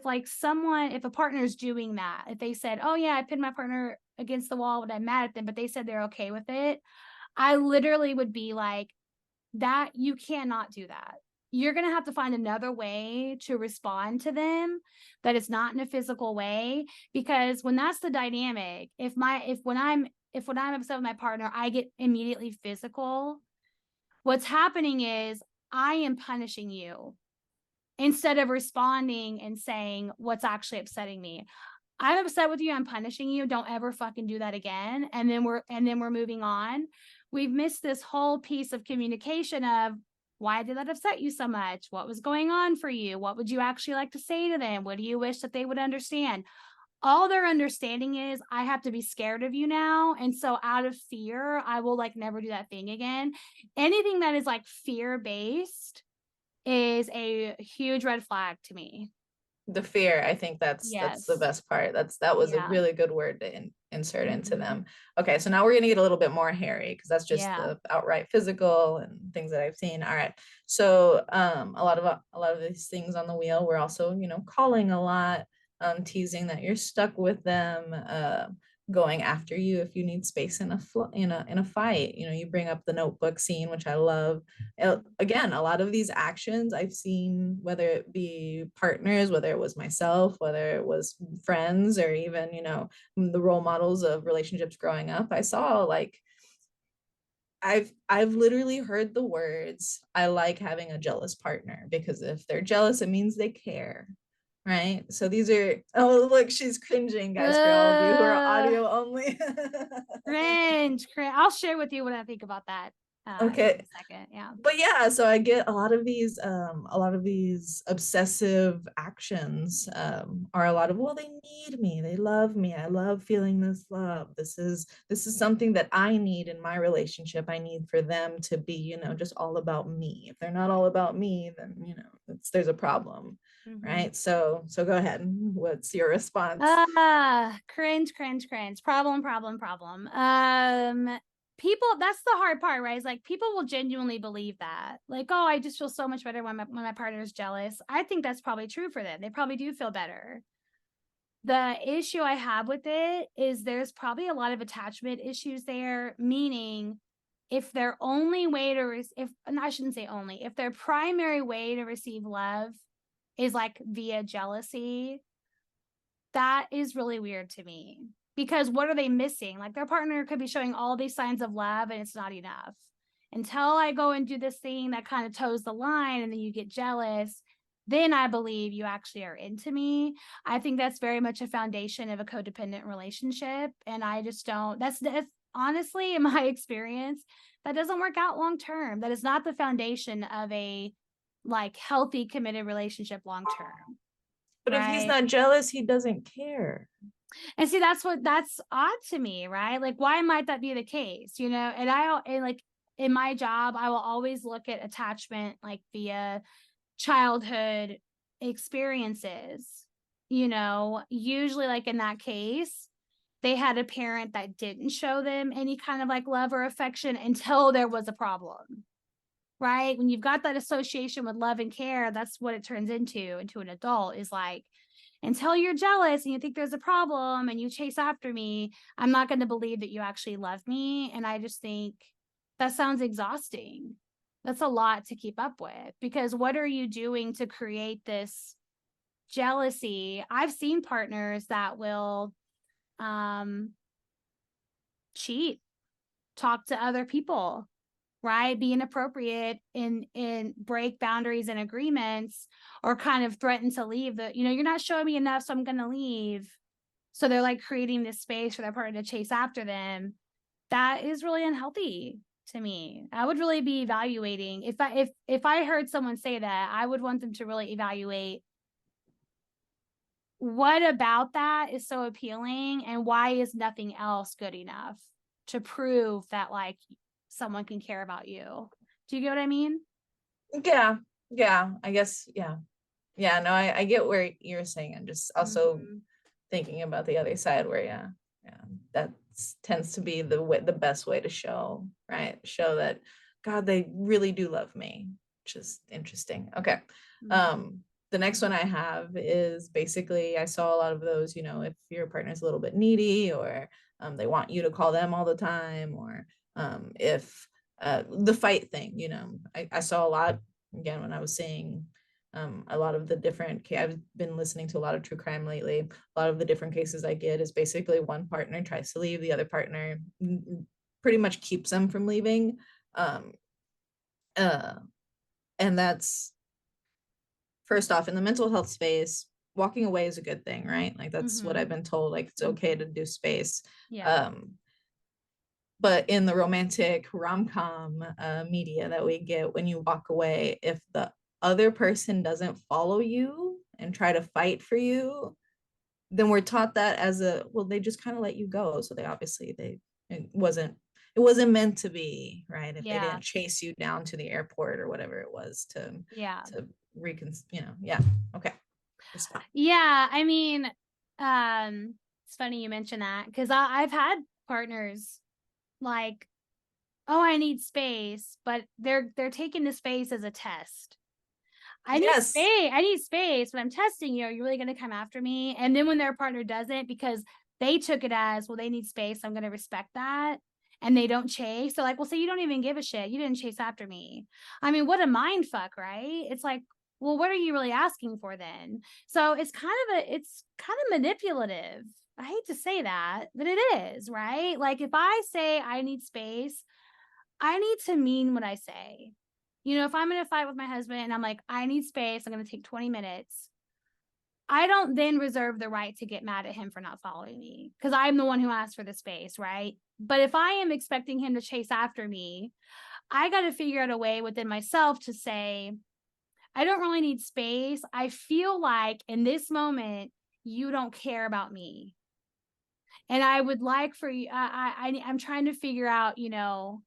like if a partner is doing that, if they said, oh yeah, I pinned my partner against the wall when I'm mad at them, but they said they're okay with it, I literally would be like, that you cannot do that. You're going to have to find another way to respond to them that is not in a physical way, because when that's the dynamic, if when I'm upset with my partner, I get immediately physical. What's happening is I am punishing you instead of responding and saying what's actually upsetting me. I'm upset with you. I'm punishing you. Don't ever fucking do that again. And then we're moving on. We've missed this whole piece of communication of, why did that upset you so much? What was going on for you? What would you actually like to say to them? What do you wish that they would understand? All they're understanding is, I have to be scared of you now. And so out of fear, I will like never do that thing again. Anything that is like fear-based is a huge red flag to me. The fear, I think that's the Yes. best part. That was a Yeah. really good word to insert into Mhm. them. Okay, so now we're gonna get a little bit more hairy because that's just Yeah. the outright physical and things that I've seen. All right, so a lot of these things on the wheel, we're also calling a lot, teasing that you're stuck with them, going after you if you need space in a fight. You bring up the notebook scene, which I love. Again, a lot of these actions I've seen, whether it be partners, whether it was myself, whether it was friends, or even the role models of relationships growing up, I saw like I've literally heard the words, I like having a jealous partner, because if they're jealous, it means they care. Right. So these are, oh, look, she's cringing, guys, for all of you who are Uh, audio only. cringe. I'll share with you what I think about that in Okay. a second. Yeah. But yeah, so I get a lot of these obsessive actions, are a lot of, well, they need me, they love me, I love feeling this love, this is something that I need in my relationship. I need for them to be just all about me. If they're not all about me, then there's a problem. Mm-hmm. Right, so go ahead, what's your response? Cringe, cringe, cringe. Problem. People, that's the hard part, right? Is like, people will genuinely believe that. Like, oh, I just feel so much better when my partner is jealous. I think that's probably true for them. They probably do feel better. The issue I have with it is there's probably a lot of attachment issues there, meaning if their only way to if and I shouldn't say only, if their primary way to receive love is like via jealousy, that is really weird to me, because what are they missing? Like, their partner could be showing all these signs of love and it's not enough. Until I go and do this thing that kind of toes the line and then you get jealous, then I believe you actually are into me. I think that's very much a foundation of a codependent relationship. And I just don't, that's honestly, in my experience, that doesn't work out long term. That is not the foundation of a like healthy, committed relationship long term. But if he's Right. not jealous, he doesn't care. And see, that's odd to me, right? Like, why might that be the case? You know, and like in my job, I will always look at attachment like via childhood experiences. You know, usually like in that case, they had a parent that didn't show them any kind of like love or affection until there was a problem. Right? When you've got that association with love and care, that's what it turns into an adult, is like, until you're jealous and you think there's a problem and you chase after me, I'm not going to believe that you actually love me. And I just think that sounds exhausting. That's a lot to keep up with, because what are you doing to create this jealousy? I've seen partners that will cheat, talk to other people, right? Be inappropriate in break boundaries and agreements, or kind of threaten to leave. The, you know, you're not showing me enough, so I'm gonna leave. So they're like creating this space for their partner to chase after them. That is really unhealthy to me. I would really be evaluating, if I heard someone say that, I would want them to really evaluate what about that is so appealing, and why is nothing else good enough to prove that like someone can care about you. Do you get what I mean? Yeah, I guess, yeah, no, I get where you're saying. I'm just also thinking about the other side where, yeah, that tends to be the best way to show, right? Show that, God, they really do love me, which is interesting. Okay. The next one I have is basically, I saw a lot of those, you know, if your partner's a little bit needy, or they want you to call them all the time, or if the fight thing, you know, I saw a lot, again, when I was seeing a lot of the different, I've been listening to a lot of true crime lately. A lot of the different cases I get is basically one partner tries to leave, the other partner pretty much keeps them from leaving. And that's, first off, in the mental health space, walking away is a good thing, right? Like that's what I've been told, like it's okay to do space. Yeah. But in the romantic rom-com media that we get, when you walk away, if the other person doesn't follow you and try to fight for you, then we're taught that as a, well, they just kind of let you go. So they obviously, it wasn't meant to be, right? If they didn't chase you down to the airport or whatever it was to you know, yeah. Okay. Yeah. I mean, it's funny you mentioned that, because I've had partners like, oh, I need space, but they're taking the space as a test. I need space, but I'm testing you. Are you really going to come after me? And then when their partner doesn't, because they took it as, well, they need space, I'm going to respect that, and they don't chase. So like, well, say you don't even give a shit. You didn't chase after me. I mean, what a mind fuck, right? It's like, well, what are you really asking for then? So it's kind of manipulative. I hate to say that, but it is, right? Like, if I say I need space, I need to mean what I say. You know, if I'm in a fight with my husband and I'm like, I need space, I'm going to take 20 minutes, I don't then reserve the right to get mad at him for not following me, because I'm the one who asked for the space, right? But if I am expecting him to chase after me, I got to figure out a way within myself to say, I don't really need space. I feel like in this moment, you don't care about me. And I would like for you, I'm trying to figure out, you know,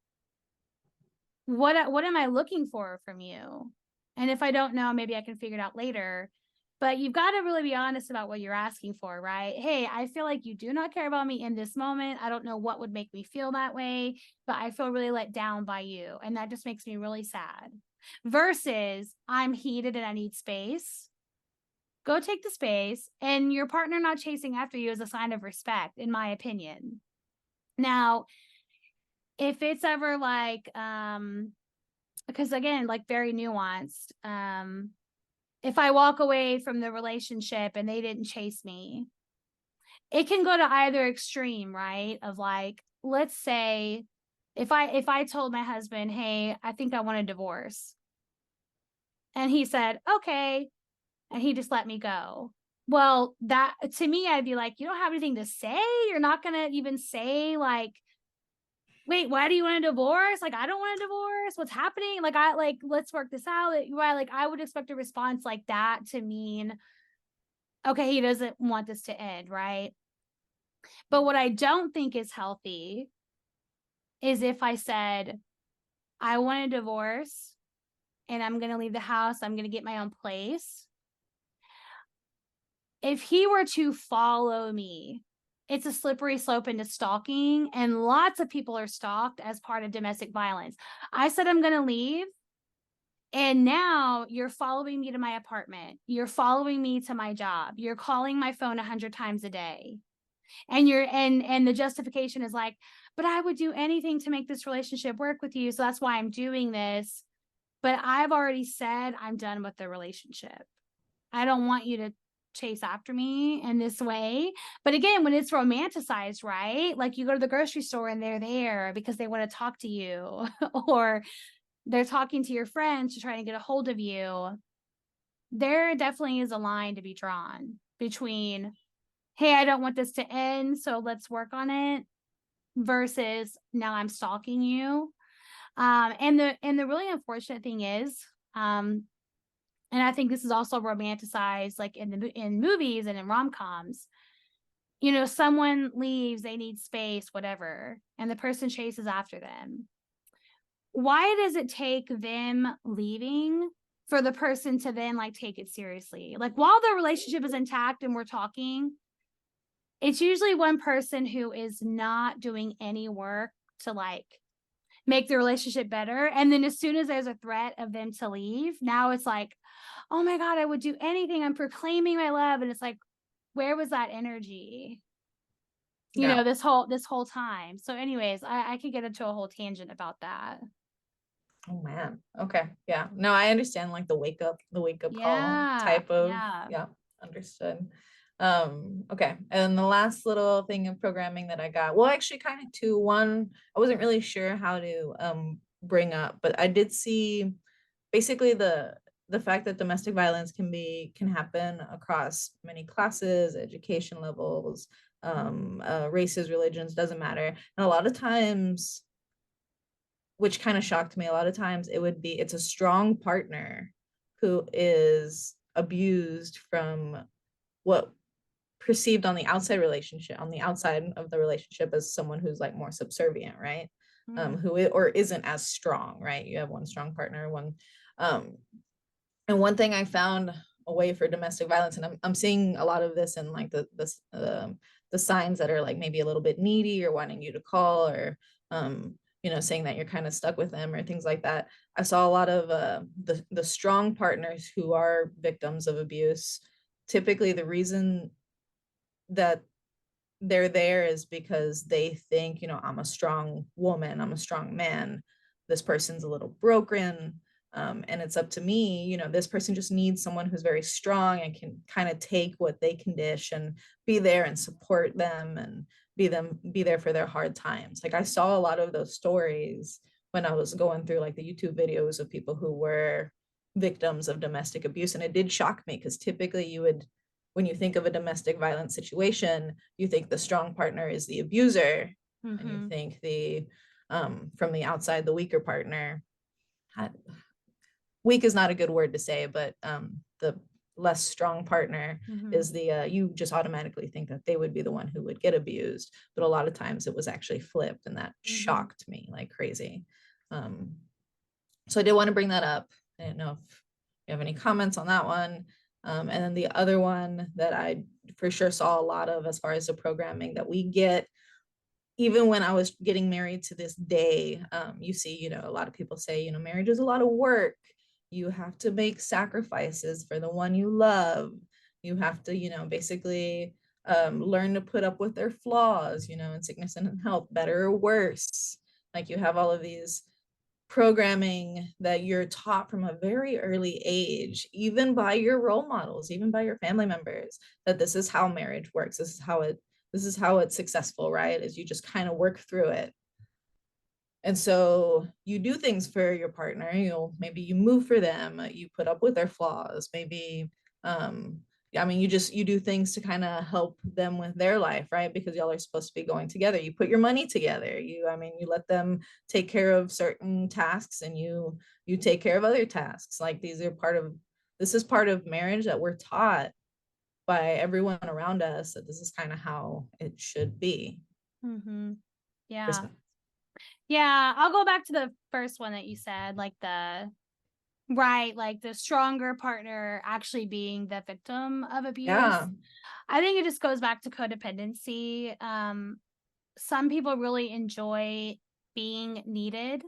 what am I looking for from you? And if I don't know, maybe I can figure it out later. But you've got to really be honest about what you're asking for, right? Hey, I feel like you do not care about me in this moment. I don't know what would make me feel that way, but I feel really let down by you. And that just makes me really sad. Versus, I'm heated and I need space. Go take the space, and your partner not chasing after you is a sign of respect, in my opinion. Now, if it's ever like, because again, like very nuanced, if I walk away from the relationship and they didn't chase me, it can go to either extreme, right? Of like, let's say if I told my husband, hey, I think I want a divorce, and he said, okay, and he just let me go. Well, that, to me, I'd be like, you don't have anything to say? You're not going to even say like, wait, why do you want a divorce? Like, I don't want a divorce. What's happening? Like, let's work this out. Right? Like, I would expect a response like that to mean, okay, he doesn't want this to end, right? But what I don't think is healthy is if I said, I want a divorce and I'm going to leave the house, I'm going to get my own place. If he were to follow me, it's a slippery slope into stalking, and lots of people are stalked as part of domestic violence. I said, I'm going to leave. And now you're following me to my apartment. You're following me to my job. You're calling my phone 100 times a day. And and the justification is like, but I would do anything to make this relationship work with you. So that's why I'm doing this. But I've already said I'm done with the relationship. I don't want you to chase after me in this way. But again, when it's romanticized, right? Like you go to the grocery store and they're there because they want to talk to you, or they're talking to your friends to try to get a hold of you. There definitely is a line to be drawn between, hey, I don't want this to end, so let's work on it, versus now I'm stalking you. And the really unfortunate thing is, and I think this is also romanticized, like in movies and in rom-coms, you know, someone leaves, they need space, whatever, and the person chases after them. Why does it take them leaving for the person to then like take it seriously? Like while the relationship is intact and we're talking, it's usually one person who is not doing any work to like make the relationship better. And then as soon as there's a threat of them to leave, now it's like, oh my God, I would do anything. I'm proclaiming my love. And it's like, where was that energy? You Yeah. know, this whole time. So anyways, I could get into a whole tangent about that. Oh man. Okay. Yeah. No, I understand like the wake up call Yeah. type of, Yeah. yeah, understood. Okay. And the last little thing of programming that I got, well, actually kind of two. One, I wasn't really sure how to bring up, but I did see basically the fact that domestic violence can happen across many classes, education levels, races, religions, doesn't matter. And a lot of times, which kind of shocked me, a lot of times it's a strong partner who is abused from what perceived on the outside relationship, on the outside of the relationship, as someone who's like more subservient, right? Or isn't as strong, right? You have one strong partner, one um and one thing I found a way for domestic violence, and I'm seeing a lot of this in like the signs that are like maybe a little bit needy or wanting you to call, or saying that you're kind of stuck with them or things like that. I saw a lot of the strong partners who are victims of abuse. Typically, the reason that they're there is because they think, I'm a strong woman, I'm a strong man, this person's a little broken, and it's up to me. This person just needs someone who's very strong and can kind of take what they can dish and be there and support them and be there for their hard times. Like I saw a lot of those stories when I was going through like the YouTube videos of people who were victims of domestic abuse, and it did shock me because typically when you think of a domestic violence situation, you think the strong partner is the abuser, and you think from the outside, the weaker partner. Weak is not a good word to say, but the less strong partner is you just automatically think that they would be the one who would get abused. But a lot of times it was actually flipped, and that shocked me like crazy. So I did want to bring that up. I didn't know if you have any comments on that one. And then the other one that I for sure saw a lot of as far as the programming that we get, even when I was getting married to this day, you see, a lot of people say, marriage is a lot of work. You have to make sacrifices for the one you love. You have to, basically learn to put up with their flaws, in sickness and in health, better or worse. Like you have all of these programming that you're taught from a very early age, even by your role models, even by your family members, that this is how marriage works. This is how it's successful, right? Is you just kind of work through it. And so you do things for your partner. Maybe you move for them, you put up with their flaws, maybe I mean, you do things to kind of help them with their life, right? Because y'all are supposed to be going together. You put your money together. I mean, you let them take care of certain tasks, and you take care of other tasks. Like this is part of marriage that we're taught by everyone around us, that this is kind of how it should be. Mm-hmm. Yeah. Yeah. I'll go back to the first one that you said, like like the stronger partner actually being the victim of abuse. Yeah. I think it just goes back to codependency. Some people really enjoy being needed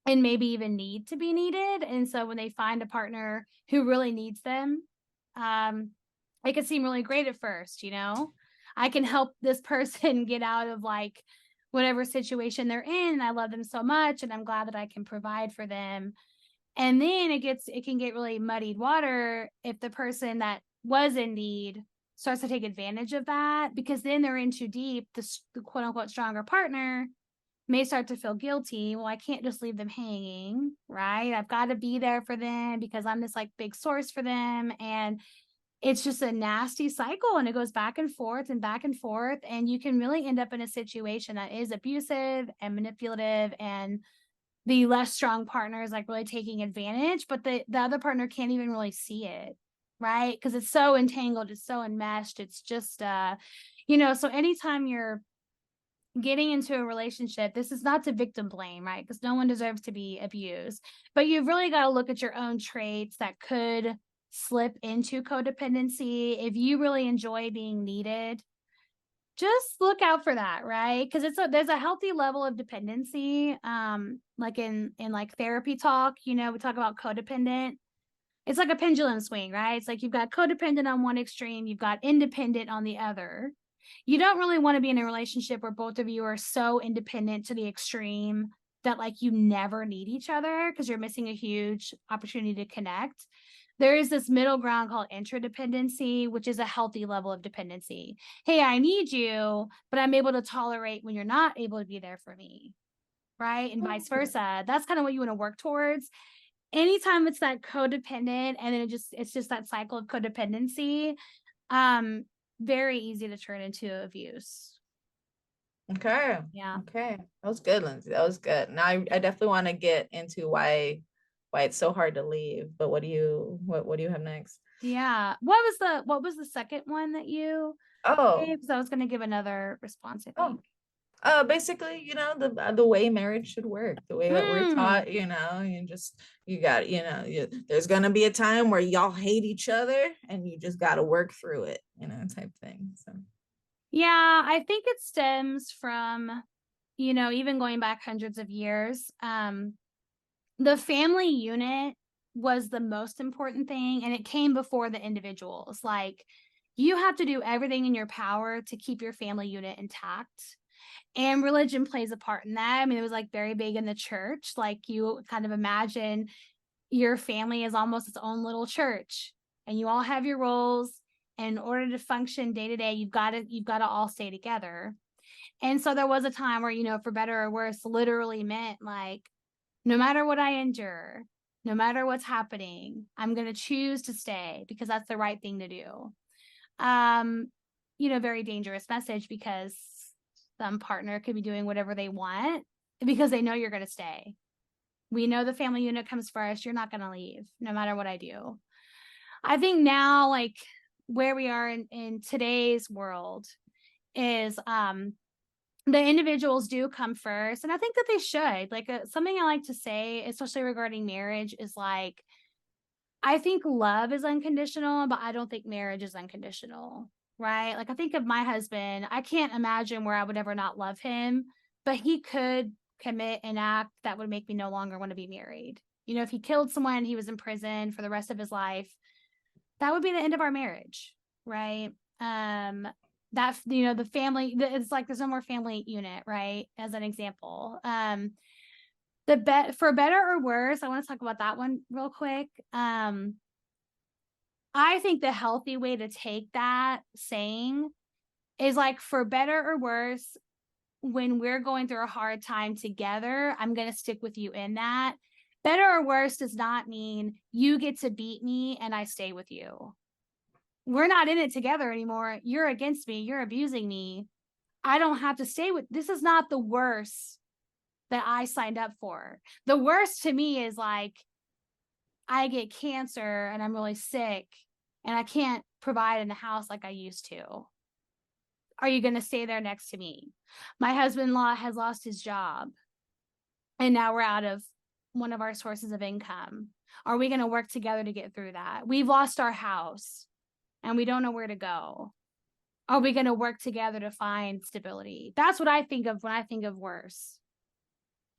and maybe even need to be needed. And so when they find a partner who really needs them, it can seem really great at first, I can help this person get out of like whatever situation they're in. And I love them so much, and I'm glad that I can provide for them. And then it can get really muddied water if the person that was in need starts to take advantage of that, because then they're in too deep. The quote unquote stronger partner may start to feel guilty. Well, I can't just leave them hanging, right? I've got to be there for them because I'm this like big source for them. And it's just a nasty cycle, and it goes back and forth and back and forth. And you can really end up in a situation that is abusive and manipulative, and the less strong partner is like really taking advantage, but the other partner can't even really see it, right? Because it's so entangled, it's so enmeshed. It's just so anytime you're getting into a relationship, this is not to victim blame, right? Because no one deserves to be abused, but you've really got to look at your own traits that could slip into codependency. If you really enjoy being needed, just look out for that, right? Because there's a healthy level of dependency. Like in like therapy talk, we talk about codependent. It's like a pendulum swing, right? It's like you've got codependent on one extreme, you've got independent on the other. You don't really want to be in a relationship where both of you are so independent to the extreme that like you never need each other, because you're missing a huge opportunity to connect. There is this middle ground called interdependency, which is a healthy level of dependency. Hey, I need you, but I'm able to tolerate when you're not able to be there for me, right? And vice versa. That's kind of what you want to work towards. Anytime it's that codependent, and then it's just that cycle of codependency, very easy to turn into abuse. Okay. Yeah. Okay. That was good, Lindsay. That was good. Now I definitely want to get into why it's so hard to leave. But what do you have next? Yeah. What was the second one that you gave? Oh, Because I was going to give another response, I oh, think. basically, the way marriage should work, the way that we're taught, there's gonna be a time where y'all hate each other, and you just got to work through it, type thing. So Yeah, I think it stems from, even going back hundreds of years. The family unit was the most important thing, and it came before the individuals. Like, you have to do everything in your power to keep your family unit intact. And religion plays a part in that. I mean, it was like very big in the church. Like, you kind of imagine your family as almost its own little church, and you all have your roles. And in order to function day to day, you've got to all stay together. And so there was a time where, for better or worse, literally meant like, no matter what I endure, no matter what's happening, I'm going to choose to stay because that's the right thing to do. Very dangerous message, because some partner could be doing whatever they want because they know you're going to stay. We know the family unit comes first. You're not going to leave no matter what I do. I think now, like where we are in today's world is, the individuals do come first. And I think that they should. Like, something I like to say, especially regarding marriage, is like, I think love is unconditional, but I don't think marriage is unconditional, right? Like, I think of my husband, I can't imagine where I would ever not love him, but he could commit an act that would make me no longer want to be married. If he killed someone, he was in prison for the rest of his life, that would be the end of our marriage, right? That, the family, it's like there's no more family unit, right? As an example. For better or worse, I want to talk about that one real quick. I think the healthy way to take that saying is like, for better or worse, when we're going through a hard time together, I'm going to stick with you in that. Better or worse does not mean you get to beat me and I stay with you. we're not in it together anymore. You're against me. You're abusing me. I don't have to stay with, this is not the worst that I signed up for. The worst to me is like, I get cancer and I'm really sick and I can't provide in the house like I used to. Are you going to stay there next to me? My husband-in-law has lost his job and now we're out of one of our sources of income. Are we going to work together to get through that? We've lost our house and we don't know where to go. Are we going to work together to find stability? That's what I think of when I think of worse.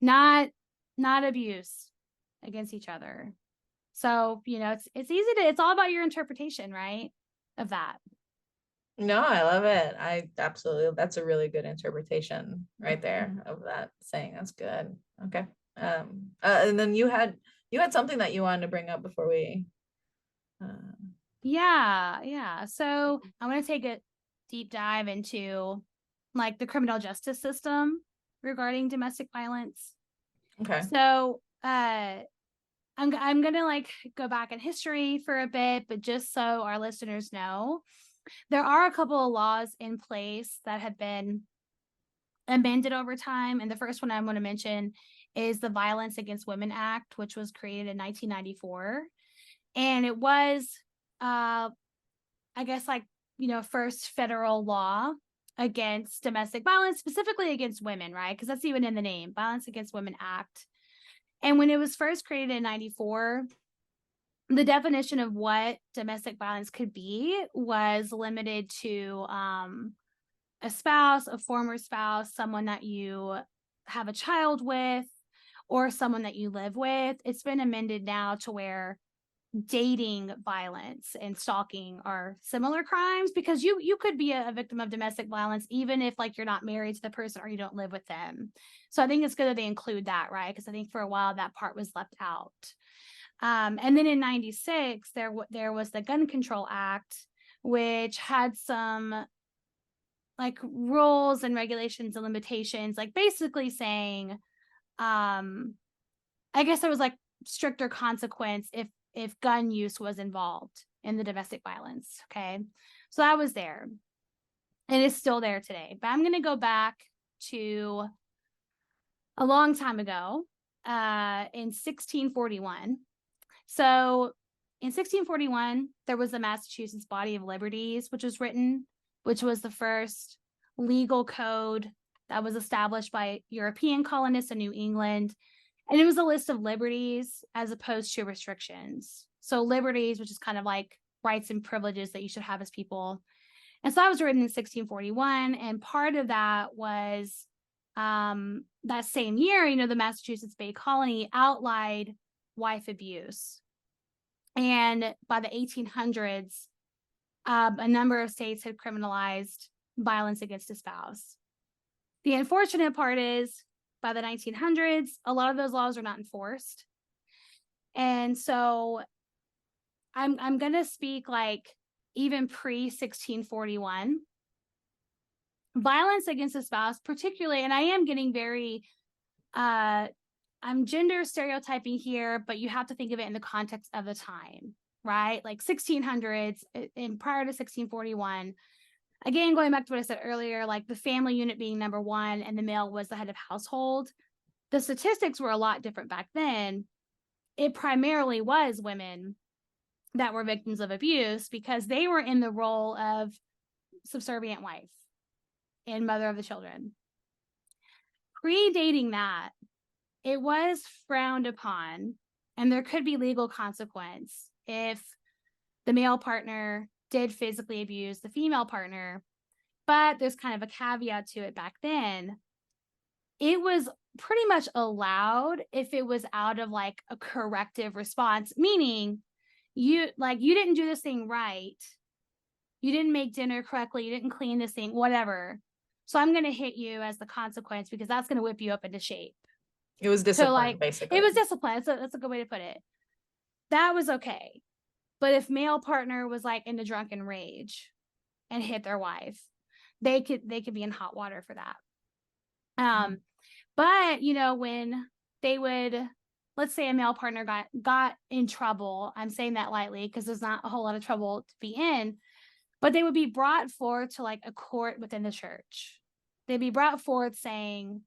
Not abuse against each other. So, it's easy to, it's all about your interpretation, right? Of that. No, I love it. I absolutely, that's a really good interpretation right there of that saying. That's good. Okay. And then you had something that you wanted to bring up before we Yeah. So I want to take a deep dive into like the criminal justice system regarding domestic violence. Okay. So I'm gonna like go back in history for a bit, but just so our listeners know, there are a couple of laws in place that have been amended over time. And the first one I want to mention is the Violence Against Women Act, which was created in 1994. And it was, I guess, like, first federal law against domestic violence, specifically against women, right? Because that's even in the name, Violence Against Women Act. And when it was first created in 94, the definition of what domestic violence could be was limited to a spouse, a former spouse, someone that you have a child with, or someone that you live with. It's been amended now to where dating violence and stalking are similar crimes, because you could be a victim of domestic violence even if like you're not married to the person or you don't live with them. So I think it's good that they include that, right? Because I think for a while that part was left out. And then in 96 there was the Gun Control Act, which had some like rules and regulations and limitations, like basically saying I guess there was like stricter consequence if gun use was involved in the domestic violence. Okay. So that was there and it's still there today. But I'm going to go back to a long time ago, in 1641. So in 1641, there was the Massachusetts Body of Liberties, which was written, which was the first legal code that was established by European colonists in New England. And it was a list of liberties as opposed to restrictions. So liberties, which is kind of like rights and privileges that you should have as people. And so that was written in 1641. And part of that was that same year, the Massachusetts Bay Colony outlawed wife abuse. And by the 1800s, a number of states had criminalized violence against a spouse. The unfortunate part is, by the 1900s, a lot of those laws are not enforced. And so I'm going to speak like even pre-1641. Violence against a spouse, particularly, and I am getting very, I'm gender stereotyping here, but you have to think of it in the context of the time, right? Like 1600s and prior to 1641. Again, going back to what I said earlier, like the family unit being number one and the male was the head of household. The statistics were a lot different back then. It primarily was women that were victims of abuse because they were in the role of subservient wife and mother of the children. Predating that, it was frowned upon and there could be legal consequence if the male partner did physically abuse the female partner. But there's kind of a caveat to it back then. It was pretty much allowed if it was out of like a corrective response, meaning you didn't do this thing right. You didn't make dinner correctly. You didn't clean this thing, whatever. So I'm going to hit you as the consequence because that's going to whip you up into shape. It was discipline, so like, basically. It was discipline. That's a good way to put it. That was okay. But if male partner was like in a drunken rage and hit their wife, they could be in hot water for that. But when they would, let's say a male partner got in trouble, I'm saying that lightly because there's not a whole lot of trouble to be in, but they would be brought forth to like a court within the church. They'd be brought forth saying,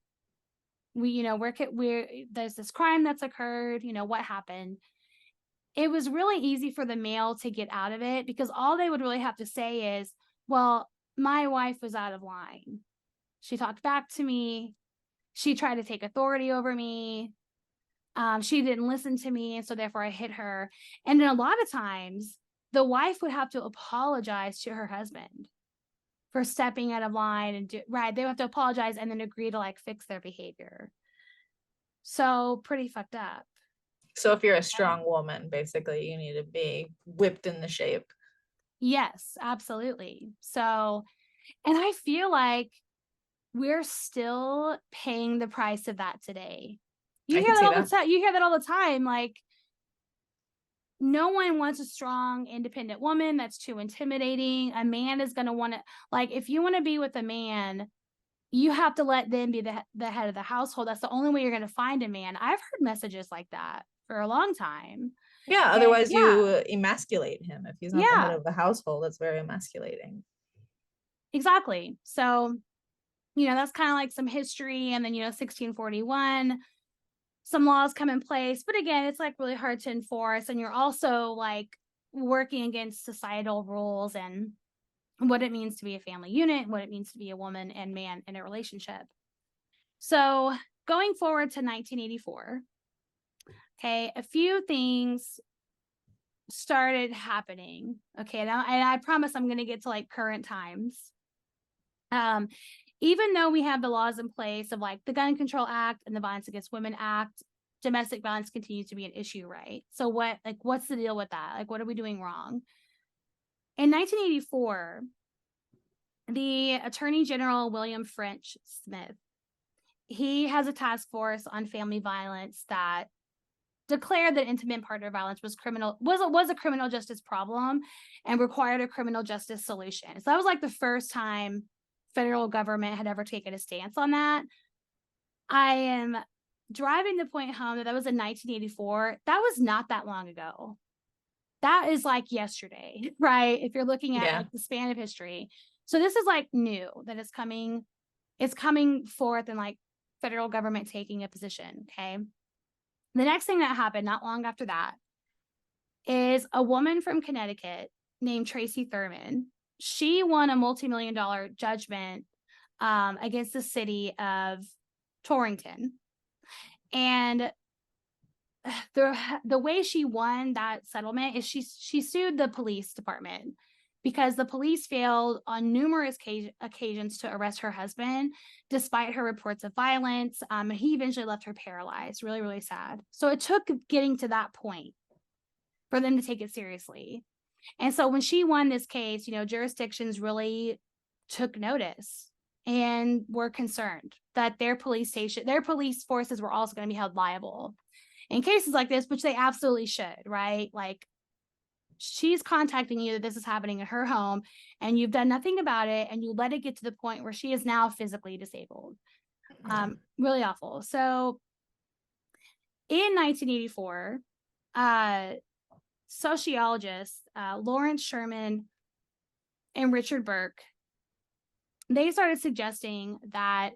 there's this crime that's occurred, what happened? It was really easy for the male to get out of it because all they would really have to say is, well, my wife was out of line. She talked back to me. She tried to take authority over me. She didn't listen to me, and so therefore I hit her. And then a lot of times, the wife would have to apologize to her husband for stepping out of line and they would have to apologize and then agree to like fix their behavior. So pretty fucked up. So if you're a strong woman, basically, you need to be whipped into shape. Yes, absolutely. So, and I feel like we're still paying the price of that today. You hear that all the time. You hear that all the time. Like, no one wants a strong, independent woman. That's too intimidating. A man is going to want to, like, if you want to be with a man, you have to let them be the head of the household. That's the only way you're going to find a man. I've heard messages like that for a long time. Yeah, otherwise you emasculate him. If he's not the head of the household, that's very emasculating. Exactly. So, that's kind of like some history. And then, 1641, some laws come in place. But again, it's like really hard to enforce. And you're also like working against societal rules and what it means to be a family unit, what it means to be a woman and man in a relationship. So going forward to 1984, okay, a few things started happening. Okay, and I promise I'm going to get to like current times. Even though we have the laws in place of like the Gun Control Act and the Violence Against Women Act, domestic violence continues to be an issue, right? So what's the deal with that? Like, what are we doing wrong? In 1984, the Attorney General, William French Smith, he has a task force on family violence that declared that intimate partner violence was a criminal justice problem and required a criminal justice solution. So that was like the first time federal government had ever taken a stance on that. I am driving the point home that was in 1984. That was not that long ago. That is like yesterday, right? If you're looking at like the span of history. So this is like new that it's coming forth and like federal government taking a position. Okay. The next thing that happened not long after that is a woman from Connecticut named Tracy Thurman. She won a multi-million-dollar judgment against the city of Torrington. And the way she won that settlement is she sued the police department because the police failed on numerous occasions to arrest her husband, despite her reports of violence. And he eventually left her paralyzed. Really, really sad. So it took getting to that point for them to take it seriously. And so when she won this case, jurisdictions really took notice and were concerned that their police forces were also going to be held liable in cases like this, which they absolutely should, right? Like, she's contacting you that this is happening in her home and you've done nothing about it and you let it get to the point where she is now physically disabled. Really awful. So in 1984, sociologists Lawrence Sherman and Richard Burke, they started suggesting that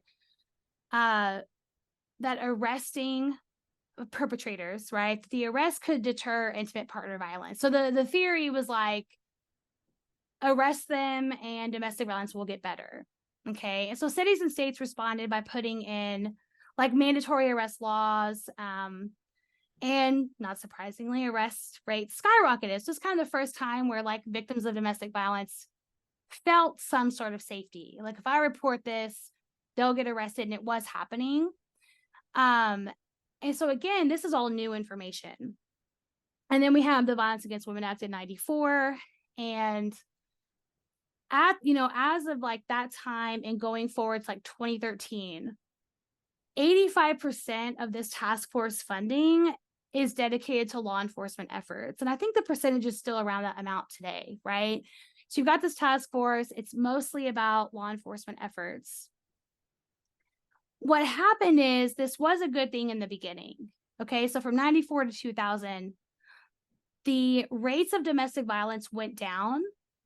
arresting perpetrators, right? The arrest could deter intimate partner violence. So the theory was like, arrest them and domestic violence will get better. Okay. And so cities and states responded by putting in like mandatory arrest laws. And not surprisingly, arrest rates skyrocketed. So it's kind of the first time where like victims of domestic violence felt some sort of safety. Like, if I report this, they'll get arrested, and it was happening. And so again, this is all new information. And then we have the Violence Against Women Act in 94. And as of like that time and going forward to like 2013, 85% of this task force funding is dedicated to law enforcement efforts. And I think the percentage is still around that amount today, right? So you've got this task force. It's mostly about law enforcement efforts. What happened is this was a good thing in the beginning. Okay, so from 94 to 2000, the rates of domestic violence went down,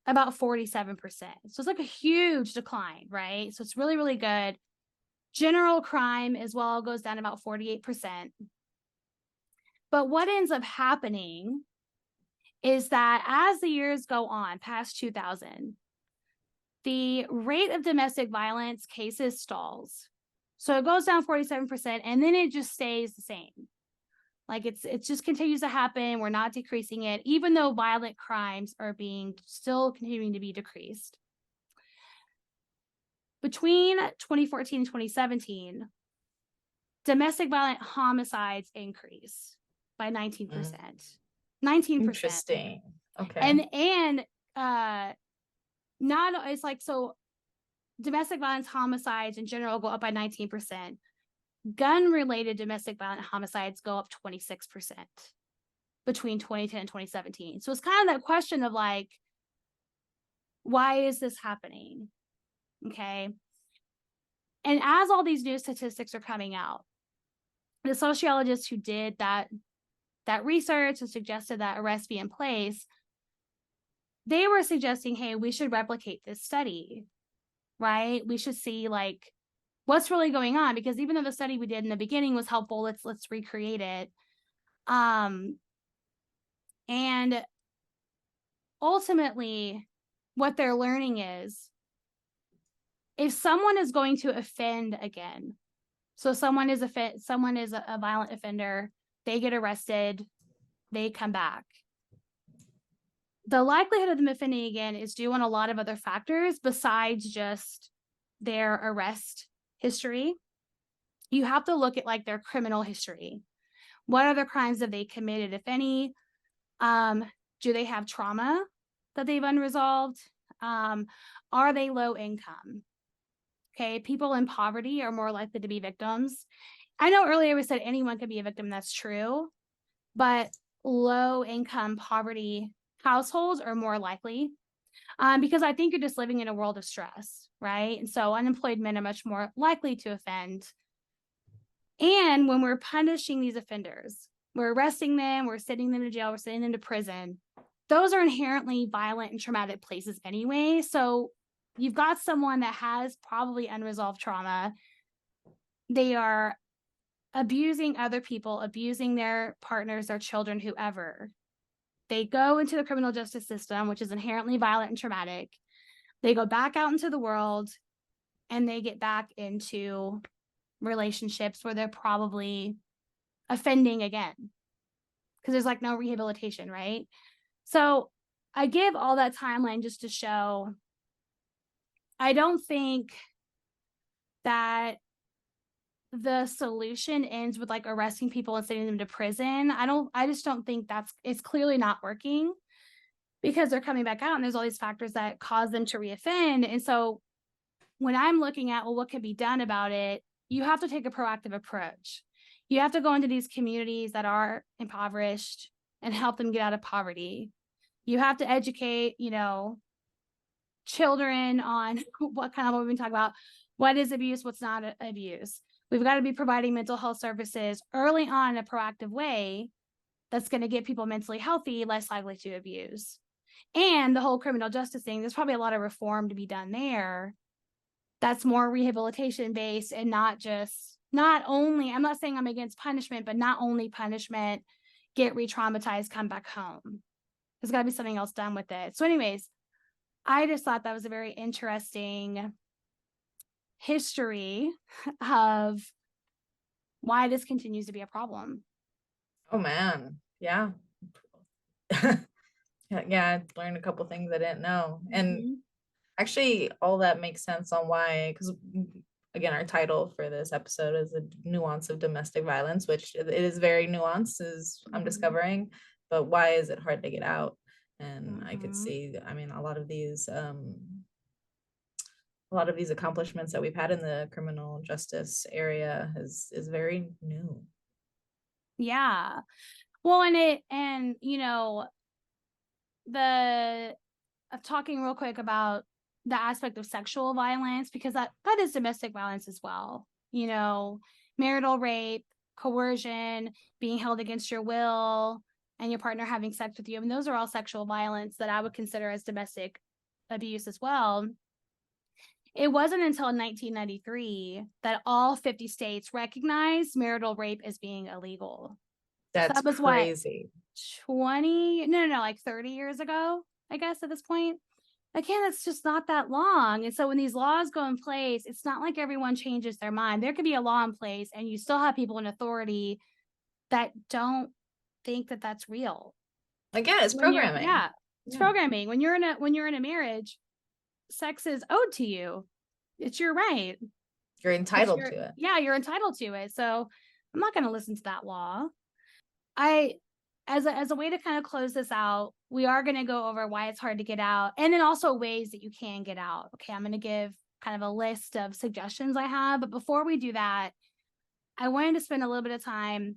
about 47%. So it's like a huge decline, right? So it's really, really good. General crime as well goes down about 48%. But what ends up happening is that as the years go on, past 2000, the rate of domestic violence cases stalls. So it goes down 47%, and then it just stays the same. Like it just continues to happen. We're not decreasing it, even though violent crimes are being still continuing to be decreased. Between 2014 and 2017, domestic violent homicides increase by 19%. 19%. Interesting. Okay. And not it's like, so domestic violence homicides in general go up by 19%. Gun related domestic violent homicides go up 26% between 2010 and 2017. So it's kind of that question of like, why is this happening? Okay. And as all these new statistics are coming out, the sociologists who did that research and suggested that arrests be in place, they were suggesting, hey, we should replicate this study, right? We should see like what's really going on, because even though the study we did in the beginning was helpful, let's recreate it. And ultimately what they're learning is, if someone is going to offend again, so someone is a violent offender, they get arrested, they come back, the likelihood of them offending again is due on a lot of other factors besides just their arrest history. You have to look at like their criminal history. What other crimes have they committed, if any? Do they have trauma that they've unresolved? Are they low income? Okay, people in poverty are more likely to be victims. I know earlier we said anyone can be a victim, that's true, but low income poverty households are more likely, because I think you're just living in a world of stress, right? And so unemployed men are much more likely to offend. And when we're punishing these offenders, we're arresting them, we're sending them to jail, we're sending them to prison, those are inherently violent and traumatic places anyway. So you've got someone that has probably unresolved trauma. They are abusing other people, abusing their partners, their children, whoever. They go into the criminal justice system, which is inherently violent and traumatic. They go back out into the world and they get back into relationships where they're probably offending again, because there's like no rehabilitation, right? So I give all that timeline just to show, I don't think that the solution ends with like arresting people and sending them to prison. I just don't think it's clearly not working, because they're coming back out and there's all these factors that cause them to reoffend. And so when I'm looking at, well, what could be done about it, you have to take a proactive approach. You have to go into these communities that are impoverished and help them get out of poverty. You have to educate, children on what we've been talking about, what is abuse, what's not abuse. We've got to be providing mental health services early on in a proactive way that's going to get people mentally healthy, less likely to abuse. And the whole criminal justice thing, there's probably a lot of reform to be done there that's more rehabilitation based, and not only, I'm not saying I'm against punishment, but not only punishment, get re-traumatized, come back home. There's got to be something else done with it. So anyways, I just thought that was a very interesting history of why this continues to be a problem. Oh man, yeah. Yeah, I learned a couple things I didn't know. And actually all that makes sense on why, because again, our title for this episode is a nuance of domestic violence, which it is very nuanced, as I'm discovering, but why is it hard to get out? And I could see, I mean, a lot of these accomplishments that we've had in the criminal justice area is very new. Yeah. Well, of talking real quick about the aspect of sexual violence, because that is domestic violence as well. Marital rape, coercion, being held against your will, and your partner having sex with you. I mean, those are all sexual violence that I would consider as domestic abuse as well. It wasn't until 1993 that all 50 states recognized marital rape as being illegal. So That's that was crazy. what, like 30 years ago, I guess, at this point. Again, it's just not that long. And so when these laws go in place, it's not like everyone changes their mind. There could be a law in place and you still have people in authority that don't think that that's real. Again, it's programming. It's programming. When you're in a marriage, sex is owed to you. It's your right. You're entitled to it. Yeah, you're entitled to it. So I'm not going to listen to that law. As a way to kind of close this out, we are going to go over why it's hard to get out, and then also ways that you can get out. Okay, I'm going to give kind of a list of suggestions I have, but before we do that, I wanted to spend a little bit of time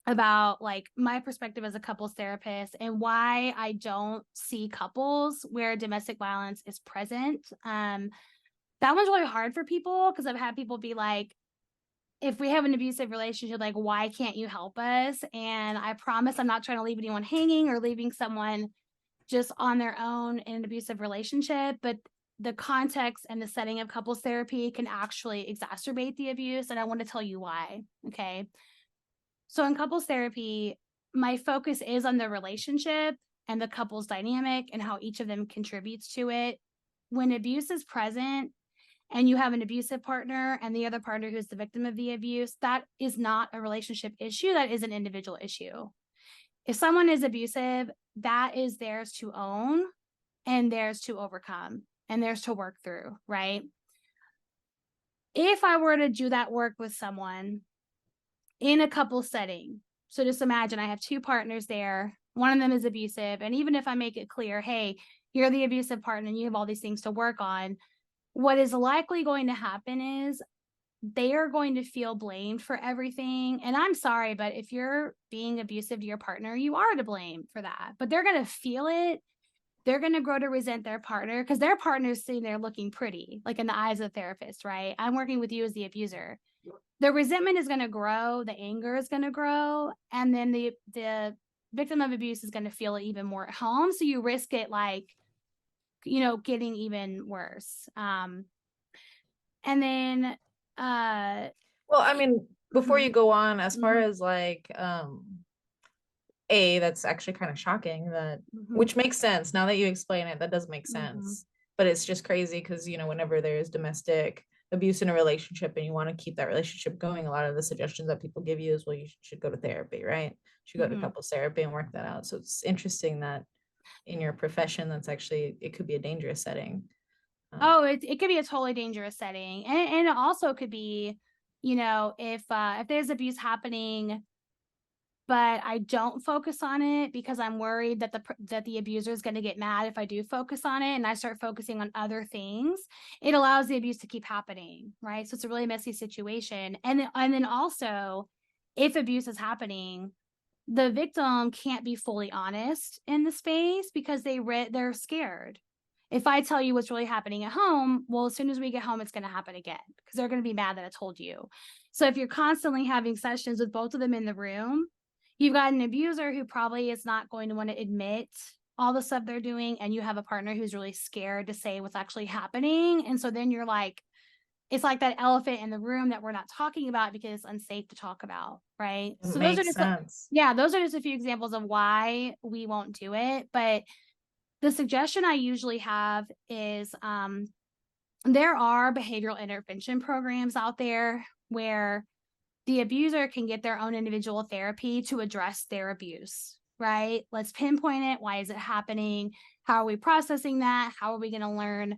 about like my perspective as a couples therapist and why I don't see couples where domestic violence is present. That one's really hard for people because I've had people be like, if we have an abusive relationship, like, why can't you help us? And I promise I'm not trying to leave anyone hanging or leaving someone just on their own in an abusive relationship, but the context and the setting of couples therapy can actually exacerbate the abuse. And I want to tell you why. Okay. So in couples therapy, my focus is on the relationship and the couple's dynamic and how each of them contributes to it. When abuse is present, and you have an abusive partner and the other partner who's the victim of the abuse, that is not a relationship issue. That is an individual issue. If someone is abusive, that is theirs to own and theirs to overcome and theirs to work through, right? If I were to do that work with someone in a couple setting, so just imagine I have two partners there, one of them is abusive, and even if I make it clear, hey, you're the abusive partner and you have all these things to work on, what is likely going to happen is they are going to feel blamed for everything. And I'm sorry, but if you're being abusive to your partner, you are to blame for that. But they're going to feel it. They're going to grow to resent their partner because their partner's sitting there looking pretty, like in the eyes of the therapist, right? I'm working with you as the abuser. The resentment is going to grow. The anger is going to grow. And then the victim of abuse is going to feel it even more at home. So you risk it like, getting even worse. And then, well, I mean, before you go on, as far as like, that's actually kind of shocking that, which makes sense. Now that you explain it, that does make sense. But it's just crazy because, whenever there's domestic abuse in a relationship and you want to keep that relationship going, a lot of the suggestions that people give you is, well, you should go to therapy, right? You should go to couples therapy and work that out. So it's interesting that in your profession, that's actually, it could be a dangerous setting. It could be a totally dangerous setting. And it also could be, if there's abuse happening, but I don't focus on it because I'm worried that the abuser is going to get mad if I do focus on it and I start focusing on other things, it allows the abuse to keep happening, right? So it's a really messy situation. And then also, if abuse is happening, the victim can't be fully honest in the space because they're scared. If I tell you what's really happening at home, well, as soon as we get home, it's going to happen again because they're going to be mad that I told you. So if you're constantly having sessions with both of them in the room, you've got an abuser who probably is not going to want to admit all the stuff they're doing, and you have a partner who's really scared to say what's actually happening. And so then you're like, it's like that elephant in the room that we're not talking about because it's unsafe to talk about, right? So those are just those are just a few examples of why we won't do it. But the suggestion I usually have is there are behavioral intervention programs out there where the abuser can get their own individual therapy to address their abuse, right? Let's pinpoint it. Why is it happening? How are we processing that? How are we going to learn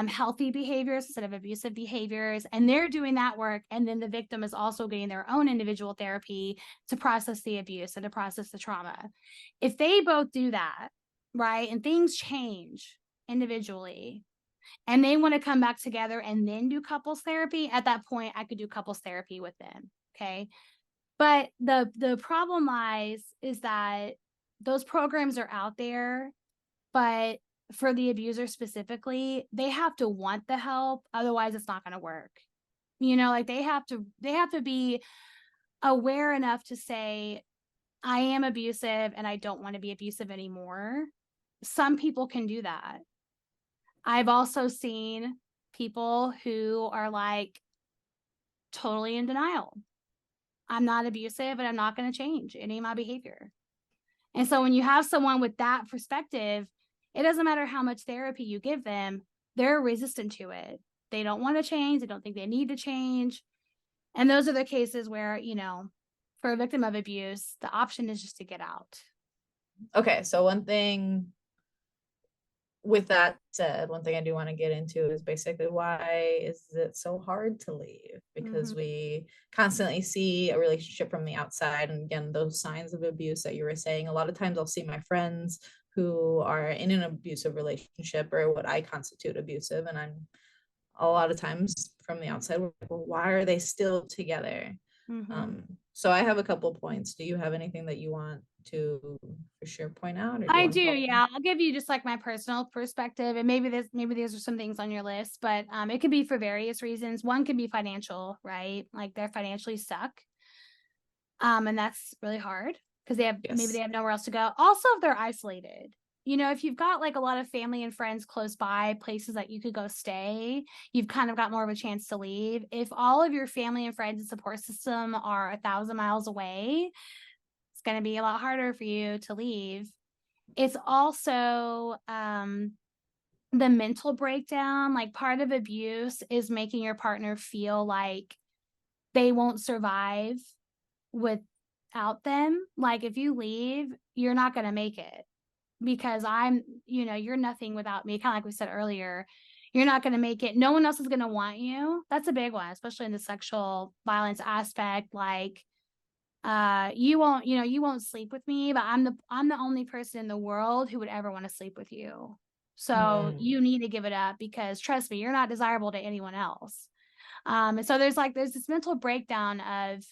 healthy behaviors instead of abusive behaviors? And they're doing that work. And then the victim is also getting their own individual therapy to process the abuse and to process the trauma. If they both do that, right, and things change individually, and they want to come back together and then do couples therapy, at that point, I could do couples therapy with them. Okay. But the problem lies is that those programs are out there, but for the abuser specifically, they have to want the help. Otherwise it's not going to work. Like they have to be aware enough to say, I am abusive and I don't want to be abusive anymore. Some people can do that. I've also seen people who are like totally in denial. I'm not abusive and I'm not going to change any of my behavior. And so when you have someone with that perspective, it doesn't matter how much therapy you give them, they're resistant to it. They don't want to change. They don't think they need to change. And those are the cases where, you know, for a victim of abuse, the option is just to get out. Okay, so one thing with that said, one thing I do want to get into is basically why is it so hard to leave? Because we constantly see a relationship from the outside. And again, those signs of abuse that you were saying, a lot of times I'll see my friends who are in an abusive relationship or what I constitute abusive. And I'm a lot of times from the outside, well, why are they still together? So I have a couple points. Do you have anything that you want to for sure point out, or do you I want do, to follow? yeah. I'll give you just like my personal perspective, and maybe these are some things on your list, but it could be for various reasons. One could be financial, right? Like they're financially stuck, and that's really hard because maybe they have nowhere else to go. Also, if they're isolated, you know, if you've got like a lot of family and friends close by, places that you could go stay, you've kind of got more of a chance to leave. If all of your family and friends and support system are 1,000 miles away, it's going to be a lot harder for you to leave. It's also the mental breakdown. Like part of abuse is making your partner feel like they won't survive without them. Like if you leave, you're not going to make it because you're nothing without me. Kind of like we said earlier, you're not going to make it. No one else is going to want you. That's a big one, especially in the sexual violence aspect. Like you won't sleep with me, but I'm the only person in the world who would ever want to sleep with you. So you need to give it up because trust me, you're not desirable to anyone else. And so there's this mental breakdown of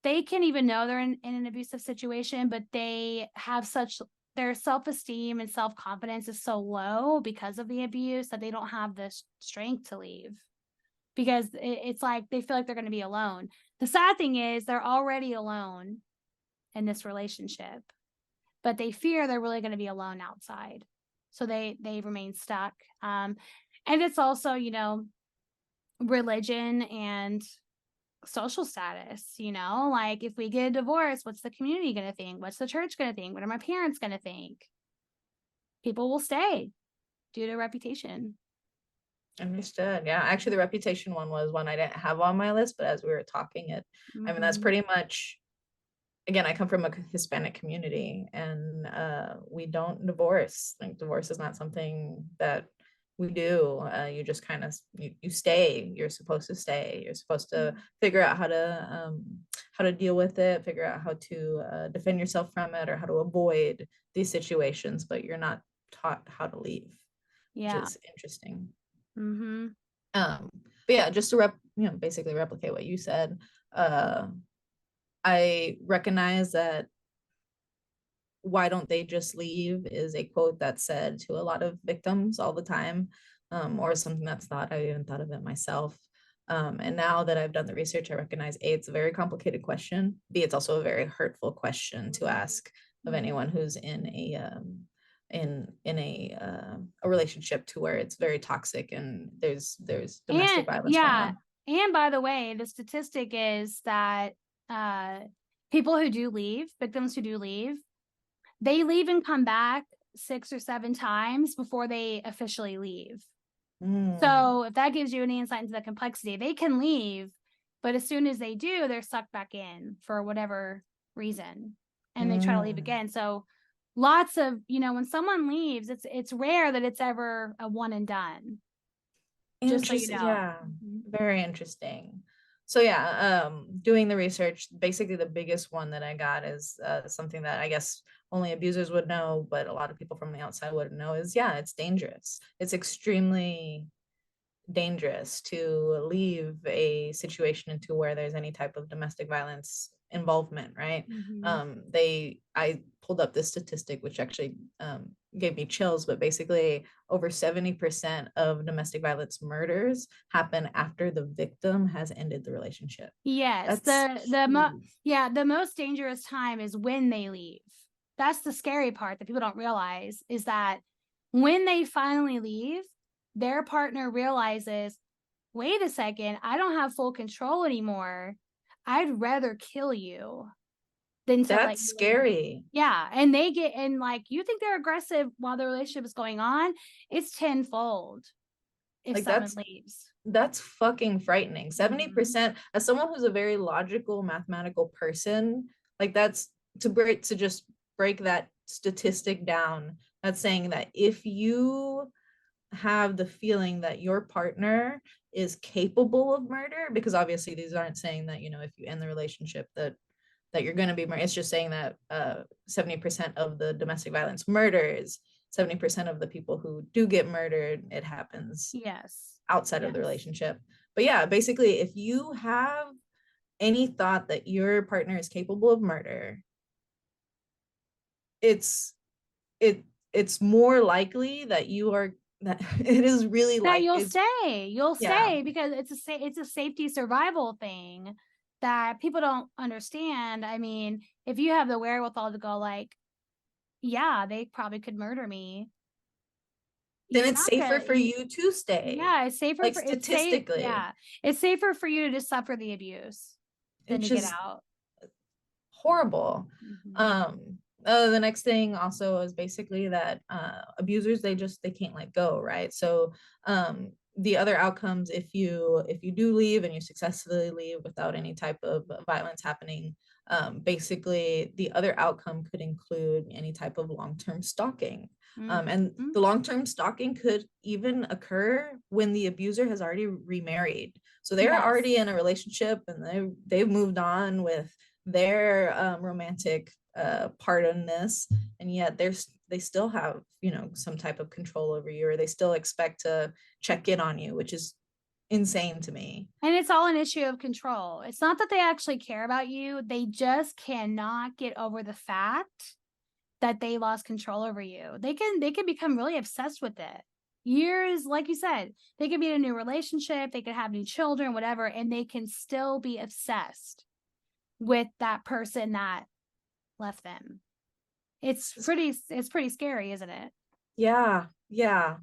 they can even know they're in an abusive situation, but they have their self-esteem and self-confidence is so low because of the abuse that they don't have the strength to leave because it's like they feel like they're going to be alone. The sad thing is they're already alone in this relationship, but they fear they're really going to be alone outside. So they remain stuck. And it's also, religion and social status, like if we get a divorce, what's the community going to think? What's the church going to think? What are my parents going to think? People will stay due to reputation. Understood. Yeah. Actually, the reputation one was one I didn't have on my list, but as we were talking I mean, that's pretty much, again, I come from a Hispanic community and we don't divorce. Like divorce is not something that we do. You just kind of, you stay, you're supposed to stay. You're supposed to figure out how to deal with it, figure out how to defend yourself from it or how to avoid these situations, but you're not taught how to leave, which is interesting. But yeah, just to basically replicate what you said, I recognize that why don't they just leave is a quote that's said to a lot of victims all the time, or something that's thought. I even thought of it myself. And now that I've done the research, I recognize A, it's a very complicated question. B, it's also a very hurtful question to ask of anyone who's in a relationship to where it's very toxic and there's domestic violence going on. And by the way, the statistic is that people who do leave, victims who do leave, they leave and come back 6 or 7 times before they officially leave. So if that gives you any insight into the complexity, they can leave, but as soon as they do, they're sucked back in for whatever reason, and they try to leave again. So lots of, when someone leaves, it's rare that it's ever a one and done. Just so you know. Yeah, very interesting. So yeah, doing the research, basically the biggest one that I got is something that I guess only abusers would know, but a lot of people from the outside wouldn't know is, yeah, it's dangerous. It's extremely dangerous to leave a situation into where there's any type of domestic violence involvement, right? I pulled up this statistic, which actually gave me chills, but basically over 70% of domestic violence murders happen after the victim has ended the relationship. Yes, the most dangerous time is when they leave. That's the scary part that people don't realize, is that When they finally leave, their partner realizes, wait a second, I don't have full control anymore. I'd rather kill you than to let That's you leave. scary. Yeah. And they get, and like, you think they're aggressive while the relationship is going on, it's tenfold if Like someone leaves. that's fucking frightening. Mhm. 70%, as someone who's a very logical mathematical person, like that's to just break that statistic down. That's saying that if you have the feeling that your partner is capable of murder, because obviously these aren't saying that, if you end the relationship that you're going to be murdered. It's just saying that 70% of the domestic violence murders, 70% of the people who do get murdered, it happens Yes. outside of the relationship. But yeah, basically, if you have any thought that your partner is capable of murder, it's it it's more likely that you are that it is really That like it's you'll yeah. stay because it's a safety survival thing that people don't understand. I mean, if you have the wherewithal to go like, yeah, they probably could murder me. Then You're it's not safer gonna, for you to stay. yeah, it's safer Like for, it's safe. statistically, Yeah. It's safer for you to just suffer the abuse than to which get is out. horrible. Mhm. The next thing also is basically that abusers they can't let go, right? So the other outcomes, if you do leave and you successfully leave without any type of violence happening, basically the other outcome could include any type of long-term stalking. And Mhm. the long-term stalking could even occur when the abuser has already remarried. So they're Yes. already in a relationship and they've moved on with their romantic part in this, and yet they still have some type of control over you, or they still expect to check in on you, which is insane to me. And it's all an issue of control. It's not that they actually care about you. They just cannot get over the fact that they lost control over you. They can become really obsessed with it. Years, like you said, they could be in a new relationship, they could have new children, whatever, and they can still be obsessed with that person that left them. It's pretty scary, isn't it? Yeah,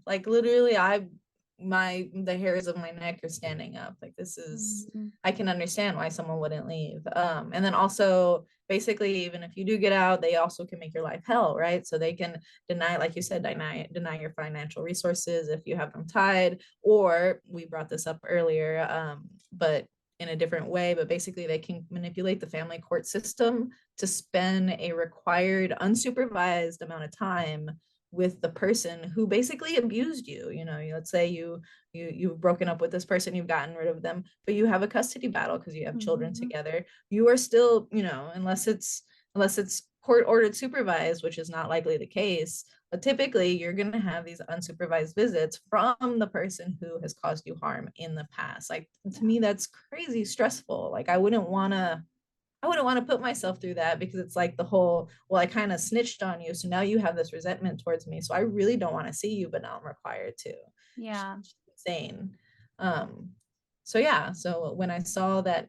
like literally the hairs of my neck are standing up. Like this is, Mhm. I can understand why someone wouldn't leave. And then also basically, even if you do get out, they also can make your life hell, right? So they can deny, like you said, deny your financial resources if you have them tied, or we brought this up earlier, but in a different way, but basically they can manipulate the family court system to spend a required unsupervised amount of time with the person who basically abused you. Let's say you've broken up with this person, you've gotten rid of them, but you have a custody battle because you have children Mhm. together. You are still, unless it's court ordered supervised, which is not likely the case, but typically you're going to have these unsupervised visits from the person who has caused you harm in the past. Like to me that's crazy stressful. Like I wouldn't want to put myself through that, because it's like the whole, well, I kind of snitched on you, so now you have this resentment towards me, so I really don't want to see you, but now I'm required to. Yeah. It's insane. So yeah, so when I saw that,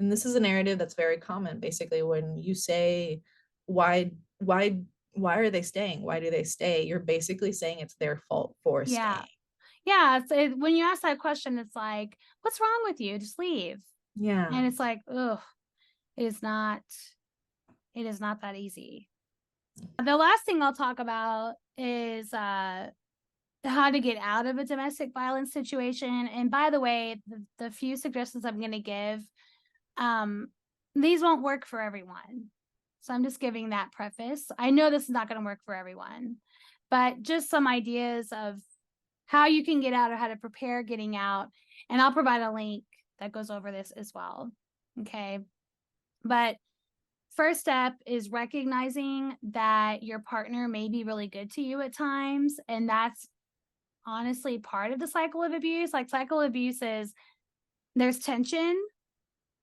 and this is a narrative that's very common, basically when you say, why why why are they staying, why do they stay, you're basically saying it's their fault for Yeah. staying. Yeah. When you ask that question, it's like, what's wrong with you? Just leave. Yeah. And it's like, ugh, it is not, it is not that easy. The last thing I'll talk about is how to get out of a domestic violence situation. And by the way, the few suggestions I'm going to give, um, these won't work for everyone. So I'm just giving that preface. I know this is not going to work for everyone, but just some ideas of how you can get out or how to prepare getting out. And I'll provide a link that goes over this as well. Okay. But first step is recognizing that your partner may be really good to you at times. And that's honestly part of the cycle of abuse. Like cycle of abuse is there's tension,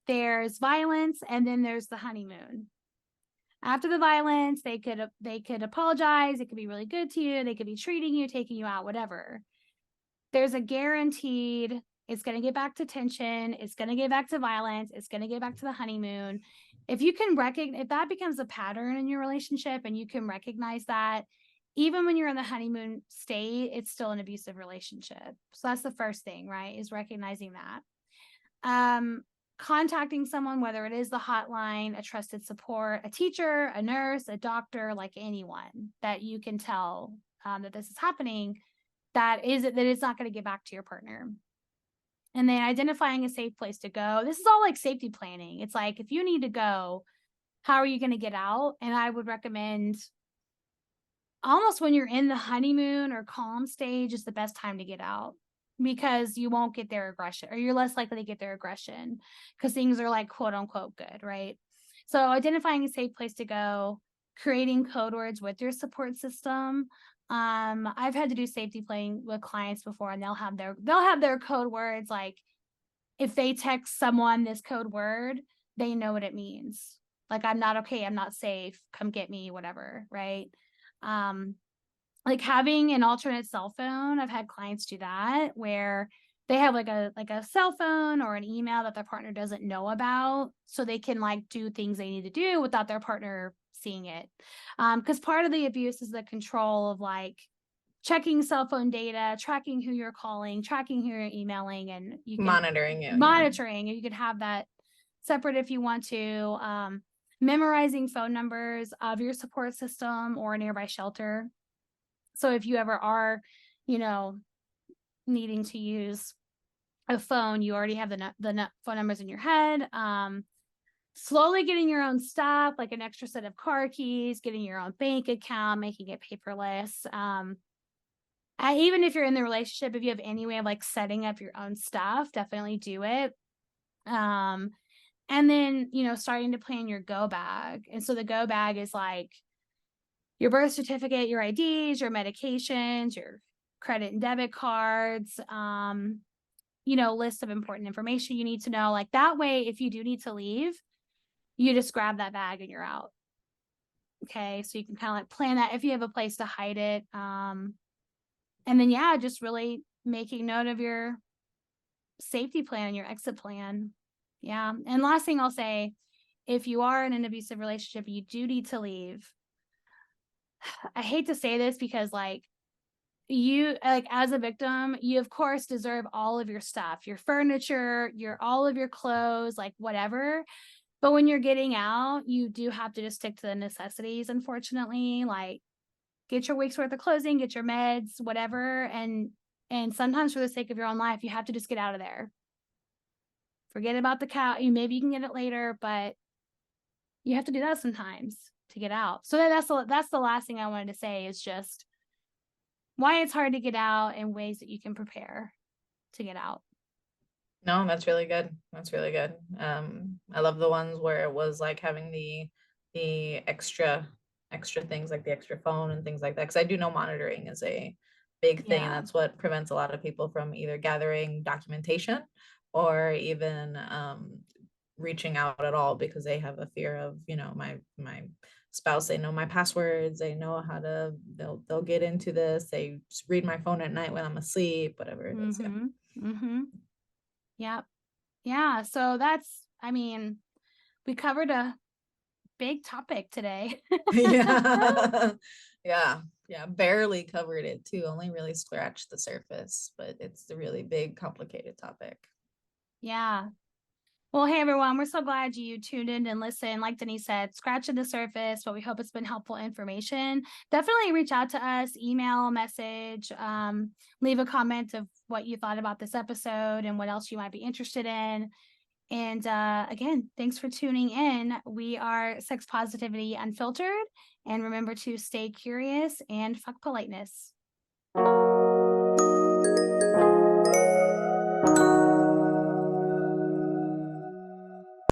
there's violence, and then there's the honeymoon. After the violence, they could apologize, it could be really good to you, they could be treating you, taking you out, whatever. There's a guaranteed it's going to get back to tension, it's going to get back to violence, it's going to get back to the honeymoon. If you can recognize, if that becomes a pattern in your relationship and you can recognize that, even when you're in the honeymoon state, it's still an abusive relationship. So that's the first thing, right? Is recognizing that. Contacting someone, whether it is the hotline, a trusted support, a teacher, a nurse, a doctor, like anyone that you can tell that this is happening, that it's not going to get back to your partner. And then identifying a safe place to go. This is all like safety planning. It's like, if you need to go, how are you going to get out? And I would recommend almost when you're in the honeymoon or calm stage is the best time to get out, because you won't get their aggression, or you're less likely to get their aggression because things are like quote unquote good, right? So identifying a safe place to go, creating code words with your support system. I've had to do safety planning with clients before, and they'll have their code words. Like, if they text someone this code word, they know what it means. Like, I'm not okay, I'm not safe, come get me, whatever, right? Like having an alternate cell phone. I've had clients do that, where they have like a cell phone or an email that their partner doesn't know about, so they can like do things they need to do without their partner seeing it. Because part of the abuse is the control of like checking cell phone data, tracking who you're calling, tracking who you're emailing, and you can Monitoring it. monitoring, and you can have that separate if you want to. Memorizing phone numbers of your support system or a nearby shelter. So if you ever are, needing to use a phone, you already have the phone numbers in your head. Slowly getting your own stuff, like an extra set of car keys, getting your own bank account, making it paperless. Even if you're in the relationship, if you have any way of like setting up your own stuff, definitely do it. And then, starting to plan your go bag. And so the go bag is like your birth certificate, your IDs, your medications, your credit and debit cards, list of important information you need to know. Like, that way, if you do need to leave, you just grab that bag and you're out. Okay. So you can kind of like plan that if you have a place to hide it. And then, just really making note of your safety plan, your exit plan. Yeah. And last thing I'll say, if you are in an abusive relationship, you do need to leave. I hate to say this because you, like, as a victim, you of course deserve all of your stuff, your furniture, all of your clothes, like whatever. But when you're getting out, you do have to just stick to the necessities, unfortunately. Like, get your week's worth of clothing, get your meds, whatever. And sometimes for the sake of your own life, you have to just get out of there. Forget about the couch. Maybe you can get it later, but you have to do that sometimes to get out. So that's the last thing I wanted to say, is just why it's hard to get out and ways that you can prepare to get out. No, that's really good. That's really good. I love the ones where it was like having the extra things, like the extra phone and things like that. Because I do know monitoring is a big thing, and that's what prevents a lot of people from either gathering documentation or even reaching out at all, because they have a fear of, my spouse, they know my passwords, they know how to, they'll get into this, they read my phone at night when I'm asleep, whatever it is. Yep. Yeah. So we covered a big topic today. Yeah, barely covered it too, only really scratched the surface, but it's a really big, complicated topic. Yeah. Well, hey everyone, we're so glad you tuned in and listened. Like Denise said, scratching the surface, but we hope it's been helpful information. Definitely reach out to us, email, message, leave a comment of what you thought about this episode and what else you might be interested in. And again, thanks for tuning in. We are Sex Positivity Unfiltered, and remember to stay curious and fuck politeness.